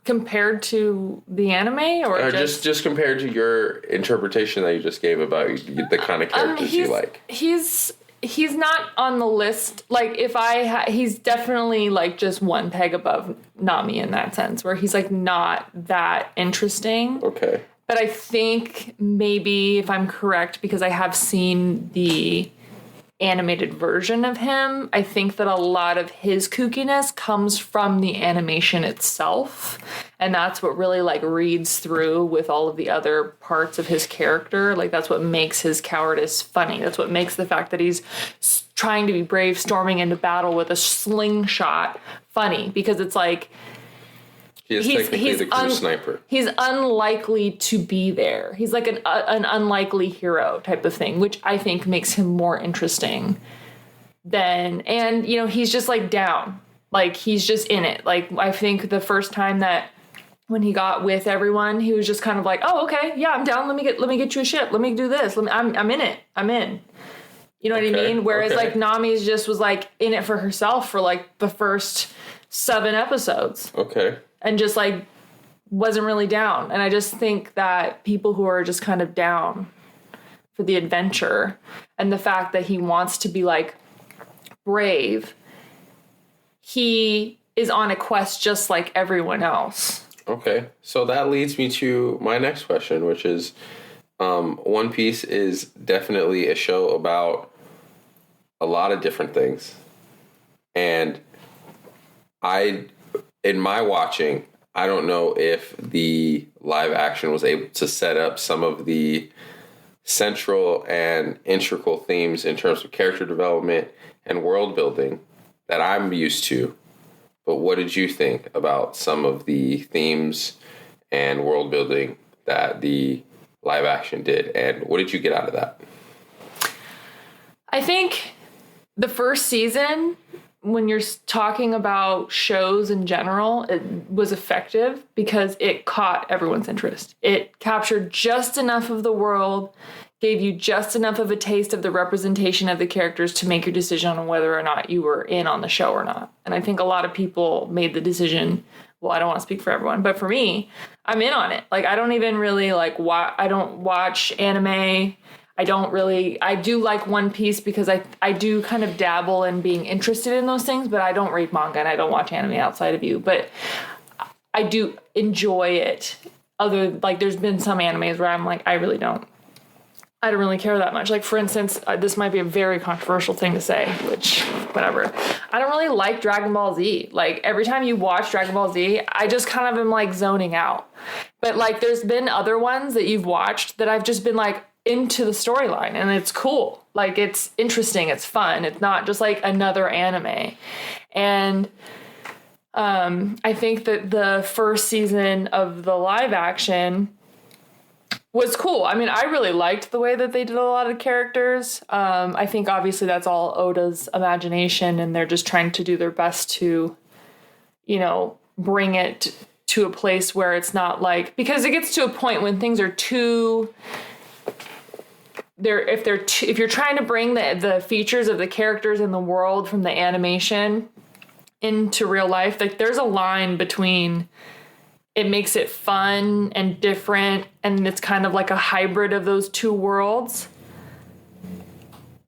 B: Compared to the anime, or
C: just compared to your interpretation that you just gave about the kind of characters you like?
B: He's not on the list. Like, if he's definitely like just one peg above Nami in that sense, where he's like not that interesting.
C: Okay.
B: But I think maybe, if I'm correct, because I have seen the animated version of him. I think that a lot of his kookiness comes from the animation itself, and that's what really like reads through with all of the other parts of his character. Like that's what makes his cowardice funny. That's what makes the fact that he's trying to be brave, storming into battle with a slingshot funny, because it's like
C: he's technically the crew sniper.
B: He's unlikely to be there. He's like an unlikely hero type of thing, which I think makes him more interesting than, and you know, he's just like down, like he's just in it. Like I think the first time that when he got with everyone, he was just kind of like, oh, okay, yeah, I'm down. Let me get you a ship. Let me do this. I'm in it. I'm in. You know what I mean? Whereas like Nami's just was like in it for herself for like the first 7 episodes.
C: Okay.
B: And just like wasn't really down. And I just think that people who are just kind of down for the adventure and the fact that he wants to be like brave, he is on a quest just like everyone else.
C: Okay. So that leads me to my next question, which is One Piece is definitely a show about a lot of different things. And in my watching, I don't know if the live action was able to set up some of the central and integral themes in terms of character development and world building that I'm used to. But what did you think about some of the themes and world building that the live action did? And what did you get out of that?
B: I think the first season, when you're talking about shows in general, it was effective because it caught everyone's interest. It captured just enough of the world, gave you just enough of a taste of the representation of the characters to make your decision on whether or not you were in on the show or not. And I think a lot of people made the decision, well, I don't want to speak for everyone, but for me, I'm in on it. Like, I don't even really I don't watch anime. I do like One Piece because I do kind of dabble in being interested in those things, but I don't read manga and I don't watch anime outside of you. But I do enjoy it. There's been some animes where I'm like, I don't really care that much. Like, for instance, this might be a very controversial thing to say, which, whatever. I don't really like Dragon Ball Z. Like, every time you watch Dragon Ball Z, I just kind of am, like, zoning out. But, like, there's been other ones that you've watched that I've just been, like, into the storyline, and it's cool. Like, it's interesting. It's fun. It's not just, like, another anime. And I think that the first season of the live action was cool. I mean, I really liked the way that they did a lot of characters. I think obviously that's all Oda's imagination, and they're just trying to do their best to, you know, bring it to a place where it's not like, because it gets to a point when things are too, if you're trying to bring the features of the characters in the world from the animation into real life, like there's a line between it makes it fun and different, and it's kind of like a hybrid of those two worlds.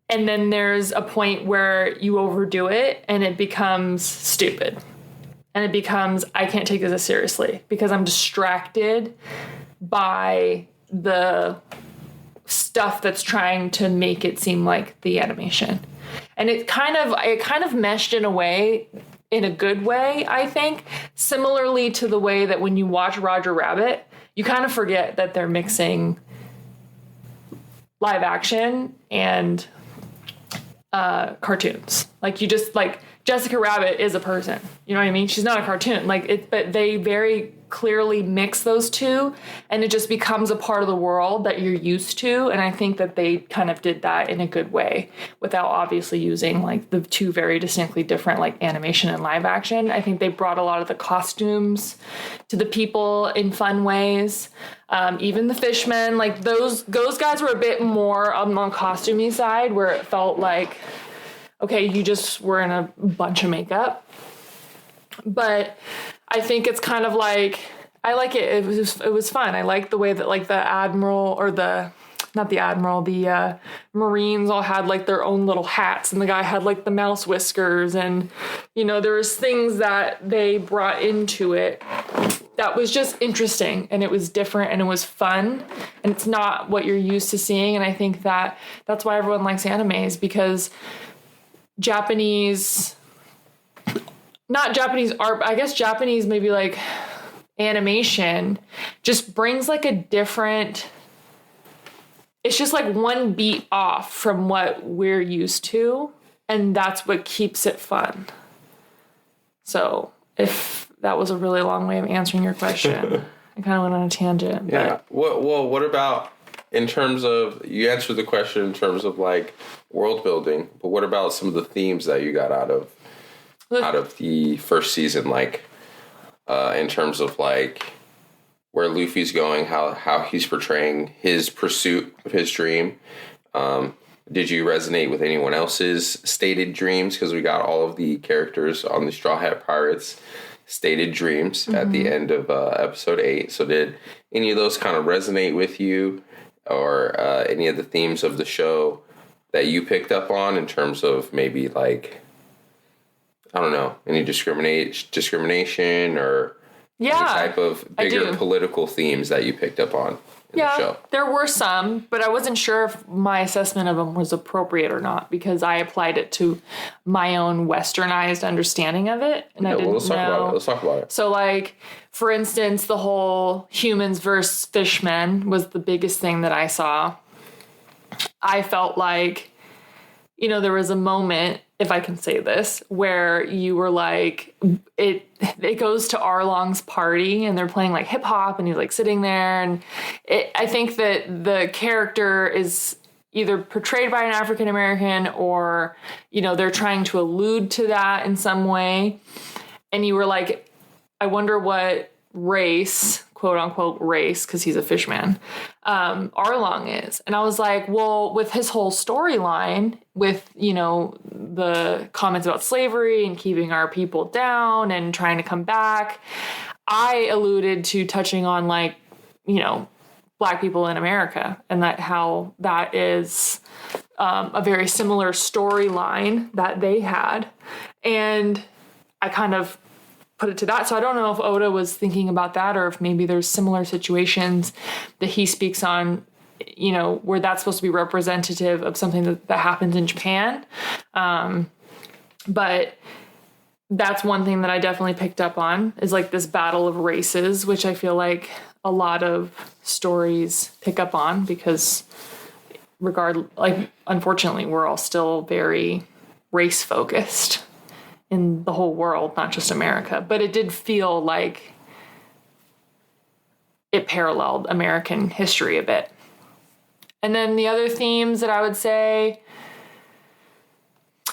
B: And then there's a point where you overdo it and it becomes stupid. And it becomes, I can't take this as seriously because I'm distracted by the stuff that's trying to make it seem like the animation. And it kind of meshed in a way, in a good way, I think, similarly to the way that when you watch Roger Rabbit, you kind of forget that they're mixing live action and cartoons. Like, you just, like, Jessica Rabbit is a person, you know what I mean? She's not a cartoon, but they very clearly mix those two, and it just becomes a part of the world that you're used to. And I think that they kind of did that in a good way without obviously using like the two very distinctly different, like, animation and live action. I think they brought a lot of the costumes to the people in fun ways. Even the fishmen, like those guys were a bit more on the costumey side, where it felt like, okay, you just were in a bunch of makeup. But I think it's kind of like, I like it. It was fun. I like the way that, like, the admiral, or the Marines all had like their own little hats, and the guy had like the mouse whiskers, and, you know, there was things that they brought into it that was just interesting, and it was different, and it was fun, and it's not what you're used to seeing. And I think that's why everyone likes animes, because Japanese, not Japanese art, I guess Japanese maybe like animation just brings like a different, it's just like one beat off from what we're used to, and that's what keeps it fun. So if that was a really long way of answering your question, I kind of went on a tangent.
C: Yeah. Well, what about in terms of, you answered the question in terms of like world building, but what about some of the themes that you got out of the first season, like in terms of like where Luffy's going, how he's portraying his pursuit of his dream? Did you resonate with anyone else's stated dreams? Because we got all of the characters on the Straw Hat Pirates stated dreams at the end of episode 8. So did any of those kind of resonate with you, or any of the themes of the show that you picked up on in terms of maybe like, I don't know, any discrimination or any type of bigger political themes that you picked up on in the show?
B: There were some, but I wasn't sure if my assessment of them was appropriate or not, because I applied it to my own westernized understanding of it, and I didn't know.
C: Let's talk about it.
B: So, like, for instance, the whole humans versus fishmen was the biggest thing that I saw. I felt like, you know, there was a moment, if I can say this, where you were like, it goes to Arlong's party and they're playing like hip hop and he's like sitting there, and I think that the character is either portrayed by an African American, or, you know, they're trying to allude to that in some way. And you were like, I wonder what race, quote unquote race, because he's a fishman, Arlong is. And I was like, well, with his whole storyline, with, you know, the comments about slavery and keeping our people down and trying to come back, I alluded to touching on, like, you know, Black people in America, and that how that is a very similar storyline that they had. And I kind of put it to that. So I don't know if Oda was thinking about that, or if maybe there's similar situations that he speaks on, you know, where that's supposed to be representative of something that happens in Japan. But that's one thing that I definitely picked up on, is like this battle of races, which I feel like a lot of stories pick up on, because unfortunately, we're all still very race focused in the whole world, not just America. But it did feel like it paralleled American history a bit. And then the other themes that I would say,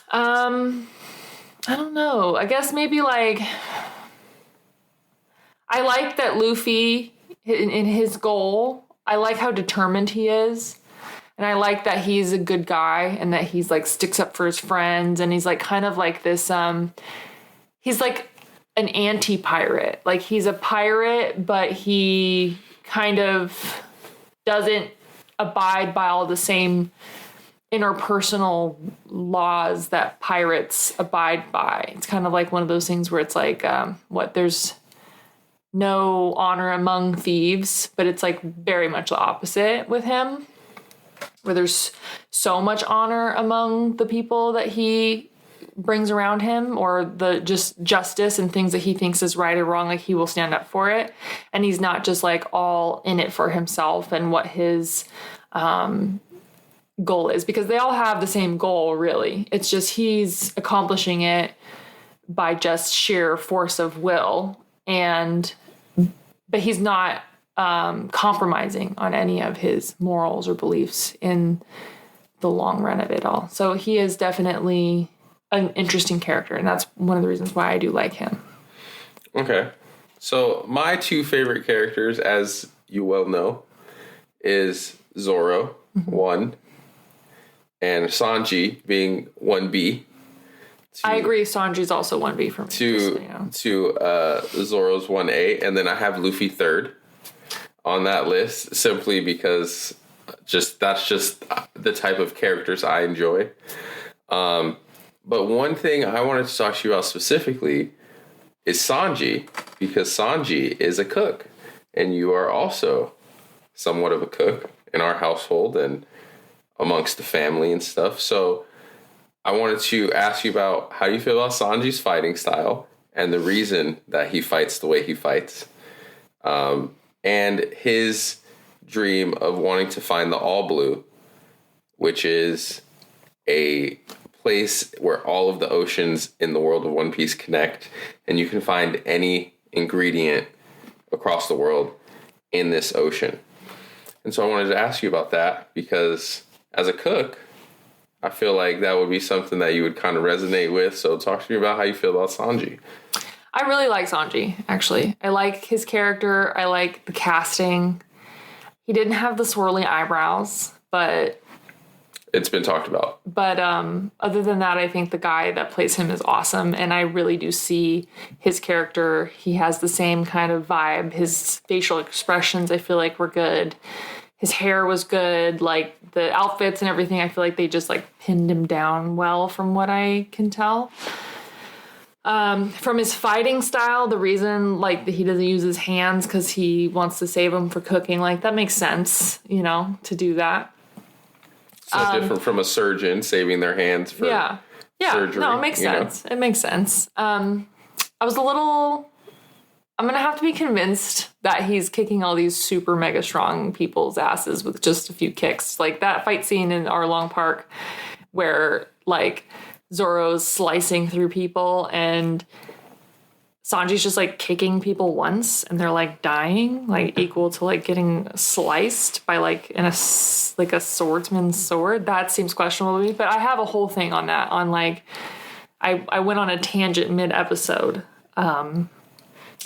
B: I don't know. I guess maybe like, I like that Luffy, in his goal, I like how determined he is. And I like that he's a good guy, and that he's like sticks up for his friends, and he's like kind of like this, he's like an anti-pirate. Like, he's a pirate, but he kind of doesn't abide by all the same interpersonal laws that pirates abide by. It's kind of like one of those things where it's like, there's no honor among thieves, but it's like very much the opposite with him, where there's so much honor among the people that he brings around him, or the just justice and things that he thinks is right or wrong, like he will stand up for it. And he's not just like all in it for himself and what his goal is, because they all have the same goal, really. It's just he's accomplishing it by just sheer force of will, but he's not compromising on any of his morals or beliefs in the long run of it all. So he is definitely an interesting character, and that's one of the reasons why I do like him.
C: Okay. So my two favorite characters, as you well know, is Zoro, 1, and Sanji being 1B.
B: I agree. Sanji's also 1B for me.
C: To Zoro's 1A, and then I have Luffy 3rd on that list, simply because that's just the type of characters I enjoy. But one thing I wanted to talk to you about specifically is Sanji, because Sanji is a cook, and you are also somewhat of a cook in our household and amongst the family and stuff. So I wanted to ask you about how you feel about Sanji's fighting style and the reason that he fights the way he fights, and his dream of wanting to find the All Blue, which is a place where all of the oceans in the world of One Piece connect, and you can find any ingredient across the world in this ocean. And so I wanted to ask you about that because as a cook, I feel like that would be something that you would kind of resonate with. So talk to me about how you feel about Sanji.
B: I really like Sanji, actually. I like his character. I like the casting. He didn't have the swirly eyebrows, but
C: it's been talked about.
B: But other than that, I think the guy that plays him is awesome. And I really do see his character. He has the same kind of vibe. His facial expressions, I feel like, were good. His hair was good. Like, the outfits and everything, I feel like they just, like, pinned him down well from what I can tell. From his fighting style, the reason, like, that he doesn't use his hands because he wants to save them for cooking, like, that makes sense, you know, to do that.
C: So different from a surgeon saving their hands for surgery.
B: No, it makes sense. It makes sense. I'm going to have to be convinced that he's kicking all these super mega strong people's asses with just a few kicks. Like that fight scene in Arlong Park where, like, Zoro's slicing through people and Sanji's just, like, kicking people once and they're, like, dying, like, equal to, like, getting sliced by, like, a swordsman's sword. That seems questionable to me. But I have a whole thing on that. On, like, I went on a tangent mid-episode.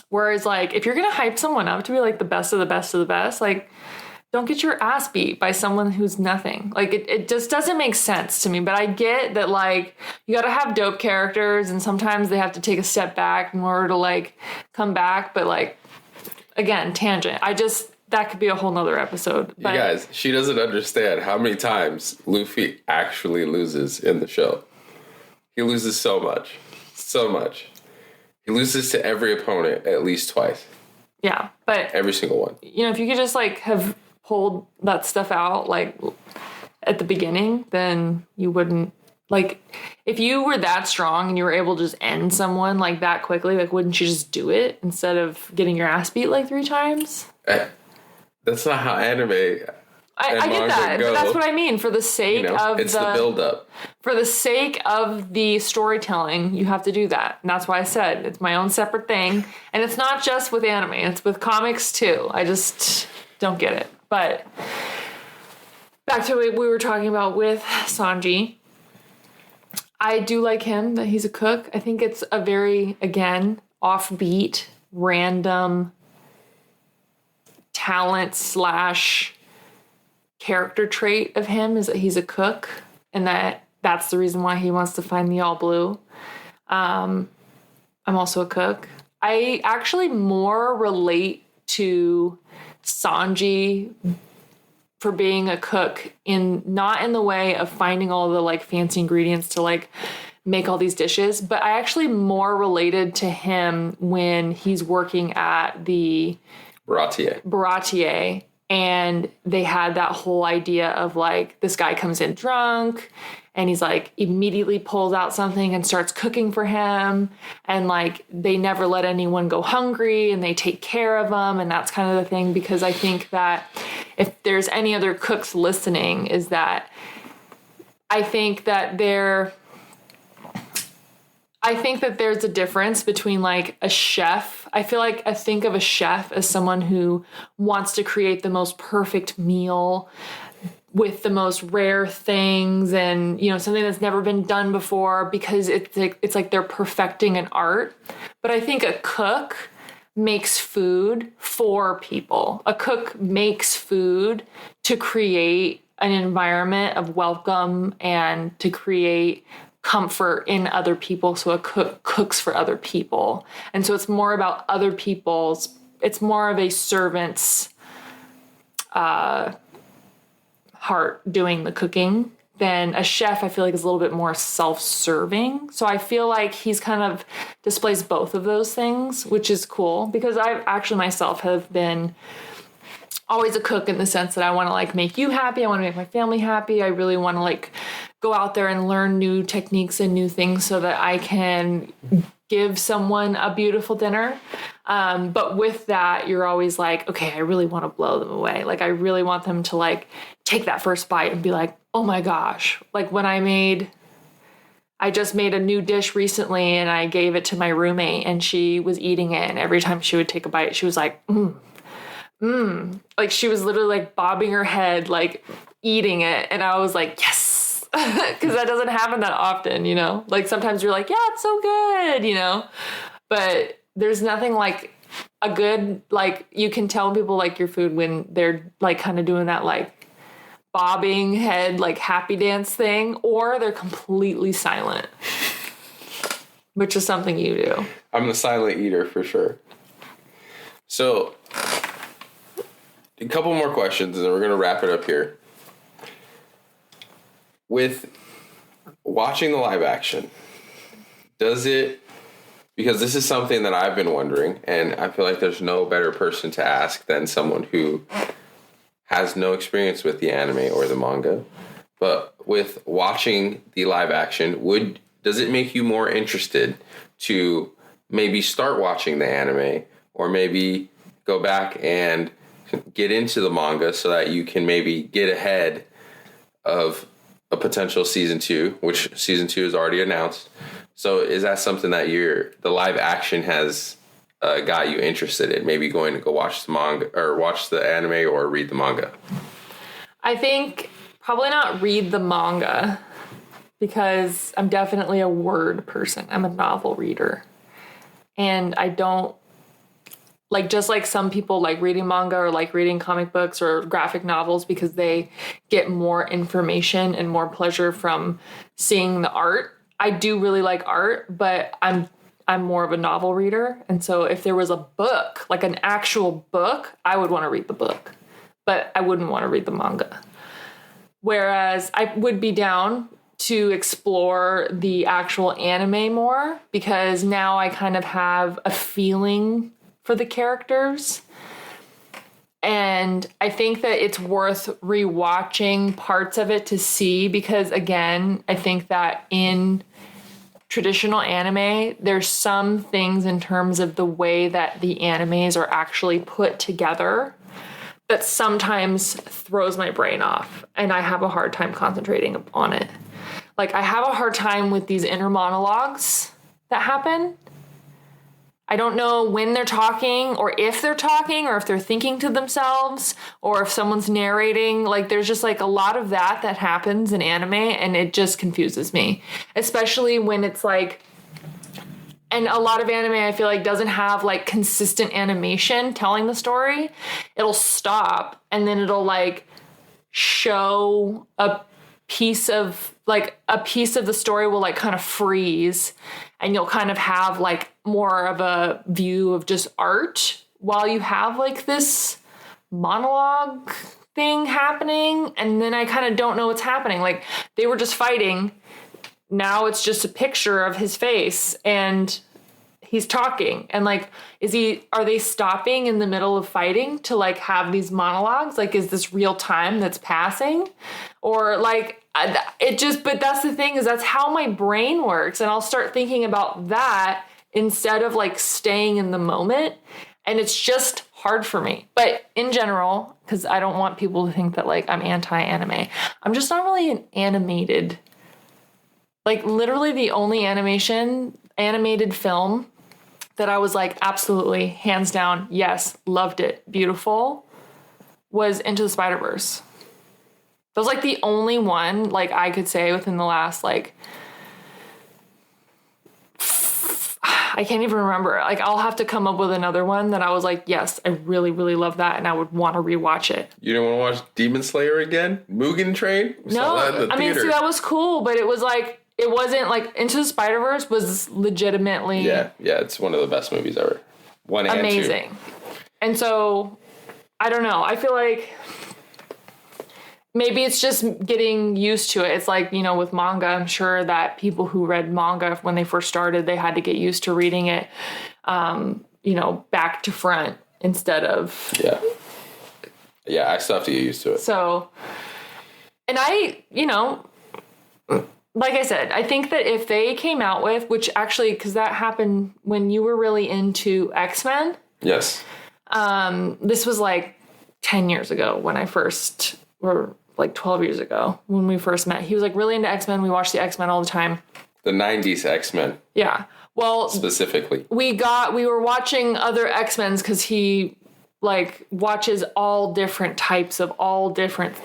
B: Whereas, like, if you're going to hype someone up to be, like, the best of the best of the best, like, don't get your ass beat by someone who's nothing. Like, it just doesn't make sense to me. But I get that, like, you got to have dope characters, and sometimes they have to take a step back in order to, like, come back. But, like, again, tangent. That could be a whole nother episode. But,
C: you guys, she doesn't understand how many times Luffy actually loses in the show. He loses so much. So much. He loses to every opponent at least twice.
B: Yeah, but
C: every single one.
B: You know, if you could just, like, have pulled that stuff out, like, at the beginning, then you wouldn't, like, if you were that strong and you were able to just end someone, like, that quickly, like, wouldn't you just do it instead of getting your ass beat, like, 3 times?
C: That's not how anime
B: I get that, but that's what I mean. For the sake of
C: it's the build-up.
B: For the sake of the storytelling, you have to do that. And that's why I said it's my own separate thing. And it's not just with anime. It's with comics, too. I just don't get it. But back to what we were talking about with Sanji. I do like him, that he's a cook. I think it's a very, again, offbeat, random talent / character trait of him is that he's a cook, and that's the reason why he wants to find the All Blue. I'm also a cook. I actually more relate to Sanji for being a cook not in the way of finding all the, like, fancy ingredients to, like, make all these dishes, but I actually more related to him when he's working at the Baratier. And they had that whole idea of, like, this guy comes in drunk and he's, like, immediately pulls out something and starts cooking for him. And, like, they never let anyone go hungry and they take care of them. And that's kind of the thing, because I think that if there's any other cooks listening, is that I think that there's a difference between, like, a chef. I think of a chef as someone who wants to create the most perfect meal with the most rare things and, you know, something that's never been done before, because it's like they're perfecting an art. But I think a cook makes food for people. A cook makes food to create an environment of welcome and to create comfort in other people. So a cook cooks for other people. And so it's more about other people's, it's more of a servant's heart doing the cooking then a chef, I feel like, is a little bit more self-serving. So I feel like he's kind of displays both of those things, which is cool because I actually myself have been always a cook in the sense that I want to like make you happy. I want to make my family happy. I really want to like go out there and learn new techniques and new things so that I can give someone a beautiful dinner. But with that, you're always like, okay, I really want to blow them away. Like I really want them to like take that first bite and be like, oh my gosh. Like when I just made a new dish recently and I gave it to my roommate and she was eating it. And every time she would take a bite, she was like, like she was literally like bobbing her head, like eating it. And I was like, yes, because that doesn't happen that often, you know, like sometimes you're like, yeah, it's so good, you know, but there's nothing like a good, like you can tell people like your food when they're like kind of doing that, like bobbing head, like happy dance thing, or they're completely silent, which is something you do.
C: I'm the silent eater for sure. So a couple more questions and then we're going to wrap it up here. With watching the live action, does it, because this is something that I've been wondering, and I feel like there's no better person to ask than someone who has no experience with the anime or the manga, but with watching the live action, does it make you more interested to maybe start watching the anime or maybe go back and get into the manga so that you can maybe get ahead of a potential season 2, which season 2 is already announced. So is that something that the live action has got you interested in? Maybe going to go watch the manga or watch the anime or read the manga?
B: I think probably not read the manga because I'm definitely a word person. I'm a novel reader. And I don't, like, just like some people like reading manga or like reading comic books or graphic novels because they get more information and more pleasure from seeing the art. I do really like art, but I'm more of a novel reader. And so if there was a book, like an actual book, I would want to read the book, but I wouldn't want to read the manga. Whereas I would be down to explore the actual anime more because now I kind of have a feeling for the characters. And I think that it's worth rewatching parts of it to see because, again, I think that in traditional anime, there's some things in terms of the way that the animes are actually put together that sometimes throws my brain off and I have a hard time concentrating on it. Like I have a hard time with these inner monologues that happen. I don't know when they're talking or if they're thinking to themselves or if someone's narrating. Like there's just like a lot of that happens in anime and it just confuses me, especially when it's like, and a lot of anime I feel like doesn't have like consistent animation telling the story. It'll stop and then it'll like show a piece of the story will like kind of freeze and you'll kind of have like more of a view of just art while you have like this monologue thing happening. And then I kind of don't know what's happening. Like they were just fighting. Now it's just a picture of his face and he's talking. And like, are they stopping in the middle of fighting to like have these monologues? Like, is this real time that's passing? Or like, but that's the thing is that's how my brain works. And I'll start thinking about that instead of like staying in the moment. And it's just hard for me. But in general, because I don't want people to think that like I'm anti-anime, I'm just not really an animated, like literally the only animated film that I was like, absolutely, hands down, yes, loved it, beautiful, was Into the Spider-Verse. That was like the only one like I could say within the last like I can't even remember. Like I'll have to come up with another one that I was like, yes, I really, really love that and I would want to rewatch it.
C: You don't want to watch Demon Slayer again? Mugen Train?
B: No, I mean, see, that was cool, but it was like, it wasn't like Into the Spider-Verse was legitimately
C: yeah, it's one of the best movies ever. One and
B: amazing. And so I don't know. I feel like maybe it's just getting used to it. It's like, you know, with manga, I'm sure that people who read manga when they first started, they had to get used to reading it, you know, back to front instead of.
C: Yeah. Yeah, I still have to get used to it.
B: So, and I, you know, like I said, I think that if they came out with, which actually, because that happened when you were really into X-Men.
C: Yes.
B: This was like 10 years ago when I first, or like 12 years ago when we first met. He was like really into X-Men. We watched the X-Men all the time.
C: The 90s X-Men.
B: Yeah. Well,
C: specifically. We
B: were watching other X-Men's because he like watches all different types of all different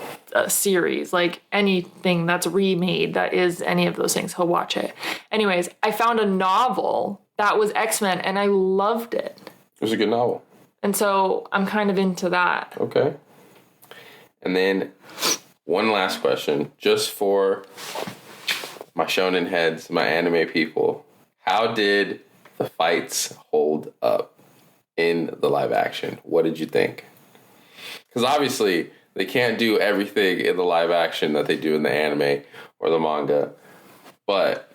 B: series, like anything that's remade that is any of those things, he'll watch it. Anyways, I found a novel that was X-Men and I loved it.
C: It was a good novel.
B: And so I'm kind of into that.
C: Okay. And then one last question, just for my shonen heads, my anime people. How did the fights hold up in the live action? What did you think? Because obviously they can't do everything in the live action that they do in the anime or the manga. But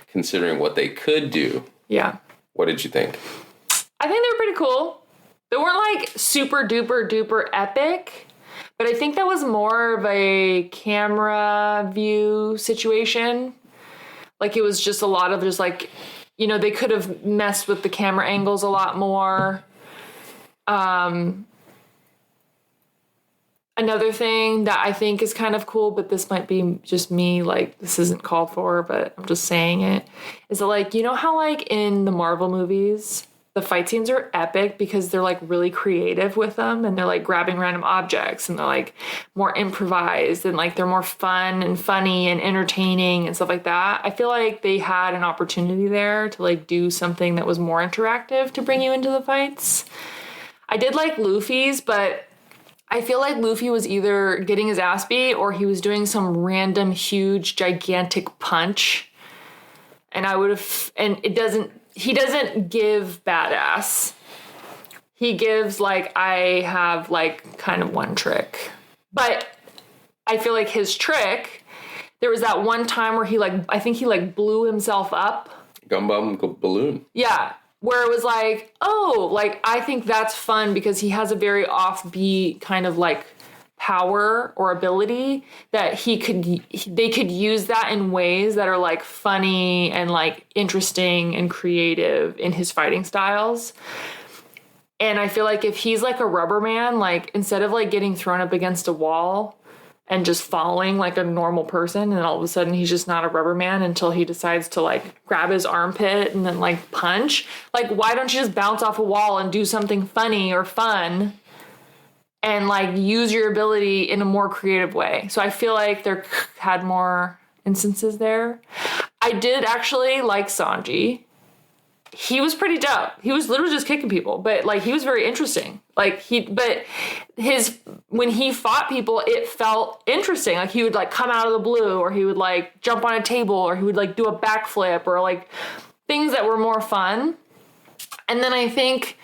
C: considering what they could do,
B: yeah,
C: what did you think?
B: I think they were pretty cool. They weren't like super duper duper epic, but I think that was more of a camera view situation. Like it was just a lot of just like, you know, they could have messed with the camera angles a lot more. Another thing that I think is kind of cool, but this might be just me, like this isn't called for, but I'm just saying it, is that like, you know how like in the Marvel movies, the fight scenes are epic because they're like really creative with them and they're like grabbing random objects and they're like more improvised and like they're more fun and funny and entertaining and stuff like that. I feel like they had an opportunity there to like do something that was more interactive to bring you into the fights. I did like Luffy's, but I feel like Luffy was either getting his ass beat or he was doing some random huge gigantic punch. And he doesn't give badass. He gives like, I have like kind of one trick. But I feel like his trick, there was that one time where he like, I think he like blew himself up.
C: Gumbum balloon.
B: Yeah. Where it was like, oh, like, I think that's fun because he has a very offbeat kind of like power or ability that they could use that in ways that are like funny and like interesting and creative in his fighting styles. And I feel like if he's like a rubber man, like instead of like getting thrown up against a wall and just falling like a normal person, and all of a sudden he's just not a rubber man until he decides to like grab his armpit and then like punch. Like, why don't you just bounce off a wall and do something funny or fun and like use your ability in a more creative way? So I feel like there had more instances there. I did actually like Sanji. He was pretty dope. He was literally just kicking people, but like he was very interesting. Like when he fought people, it felt interesting. Like he would like come out of the blue, or he would like jump on a table, or he would like do a backflip, or like things that were more fun. And then I think,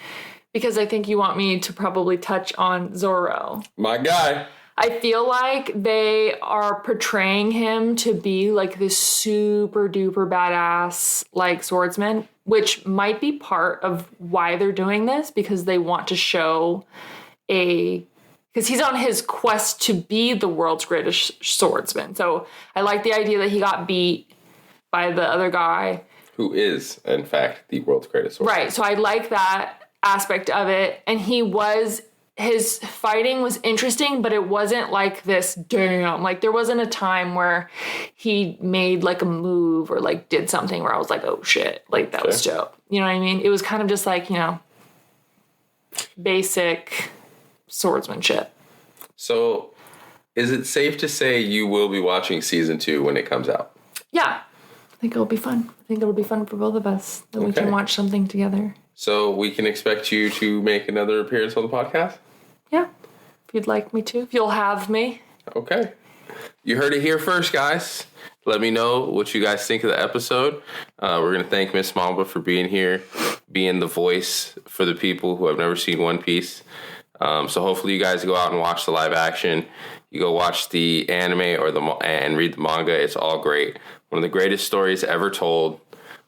B: because I think you want me to probably touch on Zoro.
C: My guy.
B: I feel like they are portraying him to be like this super duper badass like swordsman, which might be part of why they're doing this, because they want to show because he's on his quest to be the world's greatest swordsman. So I like the idea that he got beat by the other guy. Who
C: is, in fact, the world's greatest swordsman.
B: Right. So I like that aspect of it. And his fighting was interesting, but it wasn't like this, damn. Like, there wasn't a time where he made, like, a move or, like, did something where I was like, oh, shit. Like, that was dope. You know what I mean? It was kind of just, like, you know, basic swordsmanship.
C: So, is it safe to say you will be watching season 2 when it comes out?
B: Yeah. I think it'll be fun. I think it'll be fun for both of us that we can watch something together.
C: So we can expect you to make another appearance on the podcast?
B: Yeah. If you'd like me to. If you'll have me.
C: Okay. You heard it here first, guys. Let me know what you guys think of the episode. We're going to thank Miss Mamba for being here, being the voice for the people who have never seen One Piece.
A: So hopefully you guys go out and watch the live action. You go watch the anime and read the manga. It's all great. One of the greatest stories ever told.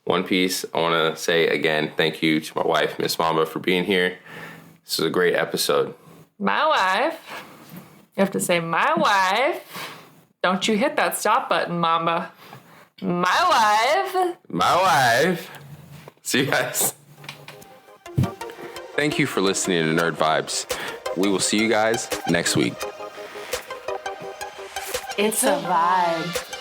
A: One Piece. I want to say again, thank you to my wife, Miss Mamba, for being here. This is a great episode.
B: My wife. You have to say my wife. Don't you hit that stop button, Mamba. My wife.
A: My wife. See you guys. Thank you for listening to Nerd Vibes. We will see you guys next week.
B: It's a vibe.